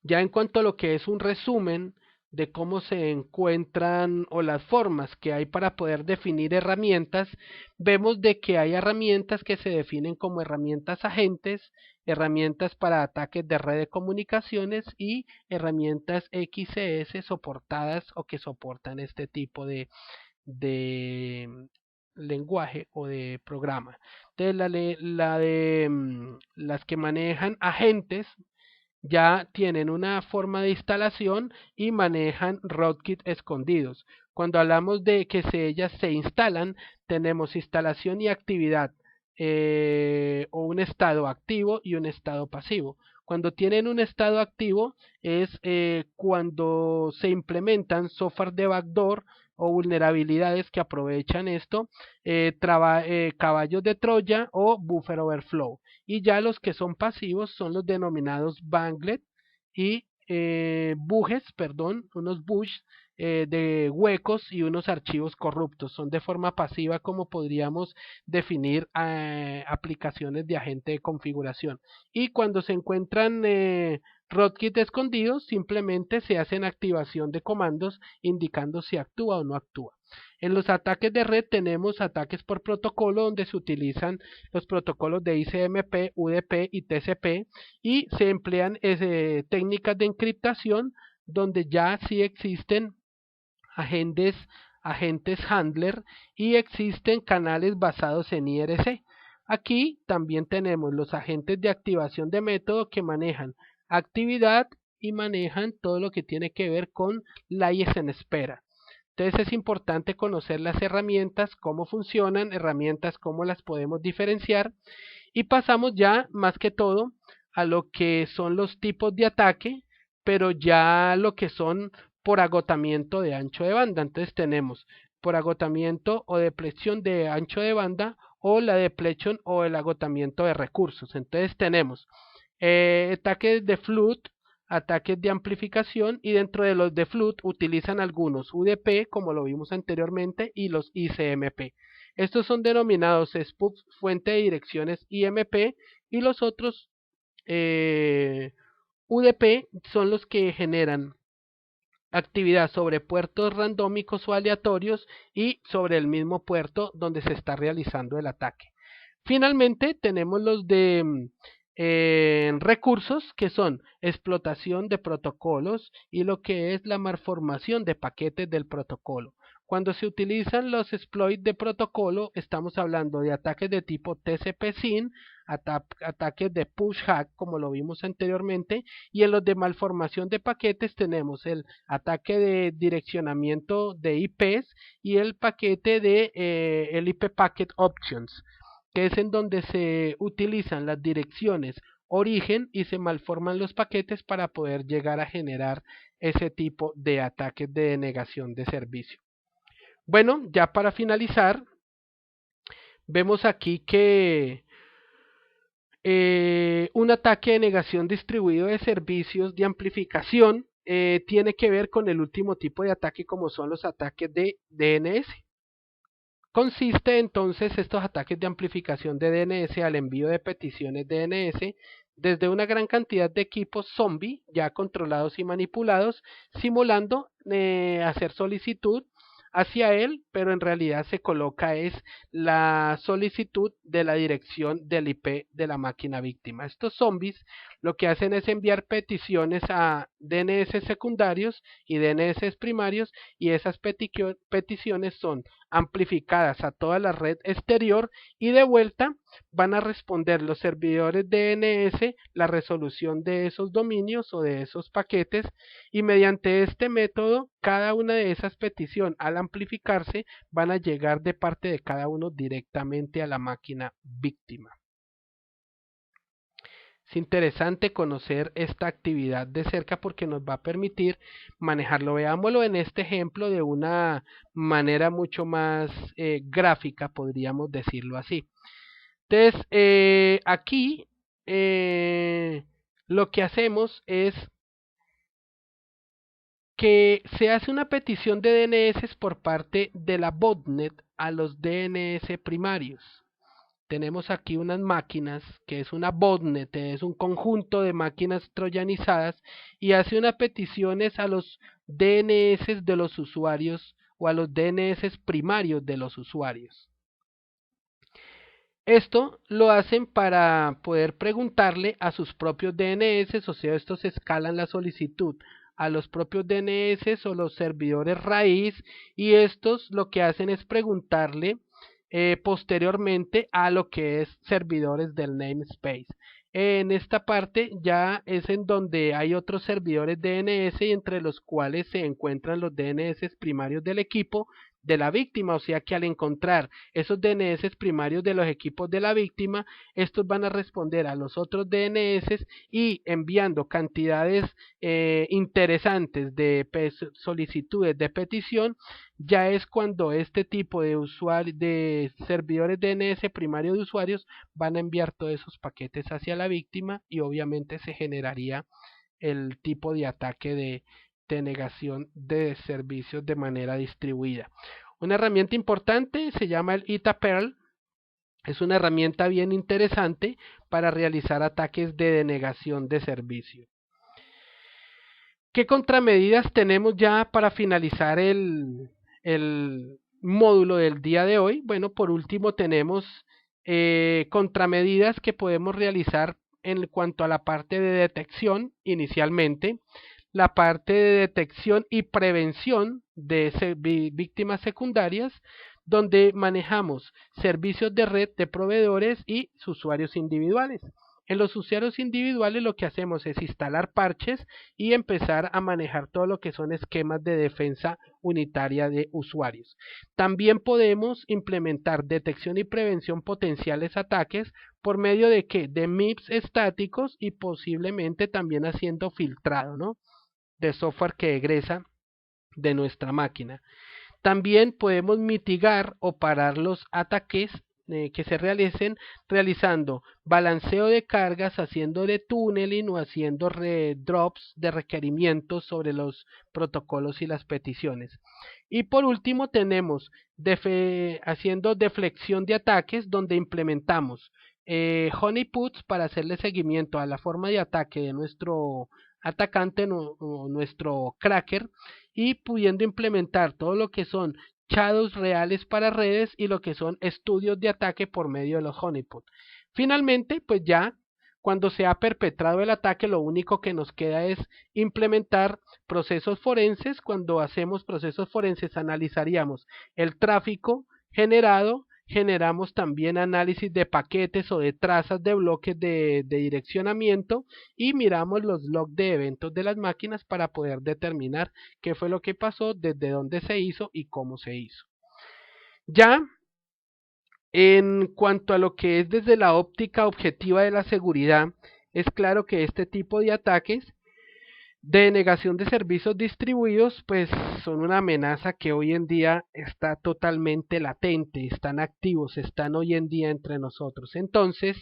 ya en cuanto a lo que es un resumen de cómo se encuentran o las formas que hay para poder definir herramientas, vemos de que hay herramientas que se definen como herramientas agentes, herramientas para ataques de red de comunicaciones y herramientas XCS soportadas o que soportan este tipo de lenguaje o de programa. Entonces, las que manejan agentes ya tienen una forma de instalación y manejan rootkit escondidos. Cuando hablamos de que ellas se instalan, tenemos instalación y actividad, o un estado activo y un estado pasivo. Cuando tienen un estado activo es cuando se implementan software de backdoor o vulnerabilidades que aprovechan esto, caballos de Troya o buffer overflow. Y ya los que son pasivos son los denominados Banglet y unos bugs de huecos y unos archivos corruptos. Son de forma pasiva como podríamos definir aplicaciones de agente de configuración. Y cuando se encuentran rootkits escondidos, simplemente se hacen activación de comandos indicando si actúa o no actúa. En los ataques de red tenemos ataques por protocolo donde se utilizan los protocolos de ICMP, UDP y TCP y se emplean técnicas de encriptación donde ya sí existen agentes, agentes handler y existen canales basados en IRC. Aquí también tenemos los agentes de activación de método que manejan actividad y manejan todo lo que tiene que ver con layers en espera. Entonces es importante conocer las herramientas, cómo funcionan, herramientas, cómo las podemos diferenciar y pasamos ya más que todo a lo que son los tipos de ataque, pero ya lo que son por agotamiento de ancho de banda. Entonces tenemos por agotamiento o depleción de ancho de banda o la depletion o el agotamiento de recursos. Entonces tenemos ataques de flood, ataques de amplificación y dentro de los de flood utilizan algunos UDP como lo vimos anteriormente y los ICMP. Estos son denominados SPUF, fuente de direcciones IMP y los otros UDP son los que generan actividad sobre puertos randómicos o aleatorios y sobre el mismo puerto donde se está realizando el ataque. Finalmente tenemos los de recursos que son explotación de protocolos y lo que es la malformación de paquetes del protocolo. Cuando se utilizan los exploits de protocolo estamos hablando de ataques de tipo TCP/SYN, ataques de push hack como lo vimos anteriormente y en los de malformación de paquetes tenemos el ataque de direccionamiento de IPs y el paquete de el IP Packet Options, que es en donde se utilizan las direcciones origen y se malforman los paquetes para poder llegar a generar ese tipo de ataques de denegación de servicio. Bueno, ya para finalizar, vemos aquí que un ataque de negación distribuido de servicios de amplificación tiene que ver con el último tipo de ataque como son los ataques de DNS. Consiste entonces estos ataques de amplificación de DNS al envío de peticiones DNS desde una gran cantidad de equipos zombie ya controlados y manipulados, simulando hacer solicitud hacia él, pero en realidad se coloca es la solicitud de la dirección del IP de la máquina víctima. Estos zombies lo que hacen es enviar peticiones a DNS secundarios y DNS primarios y esas peticiones son amplificadas a toda la red exterior y de vuelta van a responder los servidores DNS la resolución de esos dominios o de esos paquetes y mediante este método cada una de esas peticiones al amplificarse van a llegar de parte de cada uno directamente a la máquina víctima. Es interesante conocer esta actividad de cerca porque nos va a permitir manejarlo. Veámoslo en este ejemplo de una manera mucho más gráfica, podríamos decirlo así. Entonces, aquí lo que hacemos es que se hace una petición de DNS por parte de la botnet a los DNS primarios. Tenemos aquí unas máquinas, que es una botnet, es un conjunto de máquinas troyanizadas y hace unas peticiones a los DNS de los usuarios o a los DNS primarios de los usuarios. Esto lo hacen para poder preguntarle a sus propios DNS, o sea, estos escalan la solicitud a los propios DNS o los servidores raíz y estos lo que hacen es preguntarle posteriormente a lo que es servidores del namespace. En esta parte ya es en donde hay otros servidores DNS y entre los cuales se encuentran los DNS primarios del equipo de la víctima, o sea que al encontrar esos DNS primarios de los equipos de la víctima, estos van a responder a los otros DNS y enviando cantidades interesantes de solicitudes de petición, ya es cuando este tipo de de servidores DNS primario de usuarios van a enviar todos esos paquetes hacia la víctima y obviamente se generaría el tipo de ataque de denegación de servicios de manera distribuida. Una herramienta importante se llama el ITA-Perl. Es una herramienta bien interesante para realizar ataques de denegación de servicio. ¿Qué contramedidas tenemos ya para finalizar el módulo del día de hoy? Bueno, por último tenemos contramedidas que podemos realizar en cuanto a la parte de detección inicialmente, la parte de detección y prevención de víctimas secundarias, donde manejamos servicios de red de proveedores y usuarios individuales. En los usuarios individuales lo que hacemos es instalar parches y empezar a manejar todo lo que son esquemas de defensa unitaria de usuarios. También podemos implementar detección y prevención potenciales ataques por medio de ¿qué? De MIPS estáticos y posiblemente también haciendo filtrado, ¿no? De software que egresa de nuestra máquina. También podemos mitigar o parar los ataques que se realicen realizando balanceo de cargas, haciendo de tunneling o haciendo drops de requerimientos sobre los protocolos y las peticiones. Y por último tenemos haciendo deflexión de ataques, donde implementamos honeypots para hacerle seguimiento a la forma de ataque de nuestro atacante o nuestro cracker, y pudiendo implementar todo lo que son shadows reales para redes y lo que son estudios de ataque por medio de los honeypot. Finalmente, pues ya cuando se ha perpetrado el ataque, lo único que nos queda es implementar procesos forenses. Cuando hacemos procesos forenses, analizaríamos el tráfico generado, generamos también análisis de paquetes o de trazas de bloques de direccionamiento y miramos los logs de eventos de las máquinas para poder determinar qué fue lo que pasó, desde dónde se hizo y cómo se hizo. Ya en cuanto a lo que es desde la óptica objetiva de la seguridad, es claro que este tipo de ataques de negación de servicios distribuidos pues son una amenaza que hoy en día está totalmente latente, están activos, están hoy en día entre nosotros. Entonces,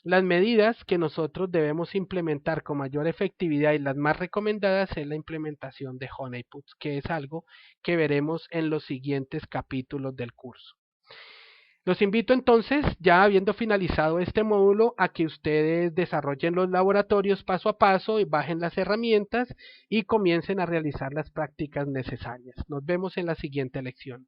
las medidas que nosotros debemos implementar con mayor efectividad y las más recomendadas es la implementación de honeypots, que es algo que veremos en los siguientes capítulos del curso. Los invito entonces, ya habiendo finalizado este módulo, a que ustedes desarrollen los laboratorios paso a paso y bajen las herramientas y comiencen a realizar las prácticas necesarias. Nos vemos en la siguiente lección.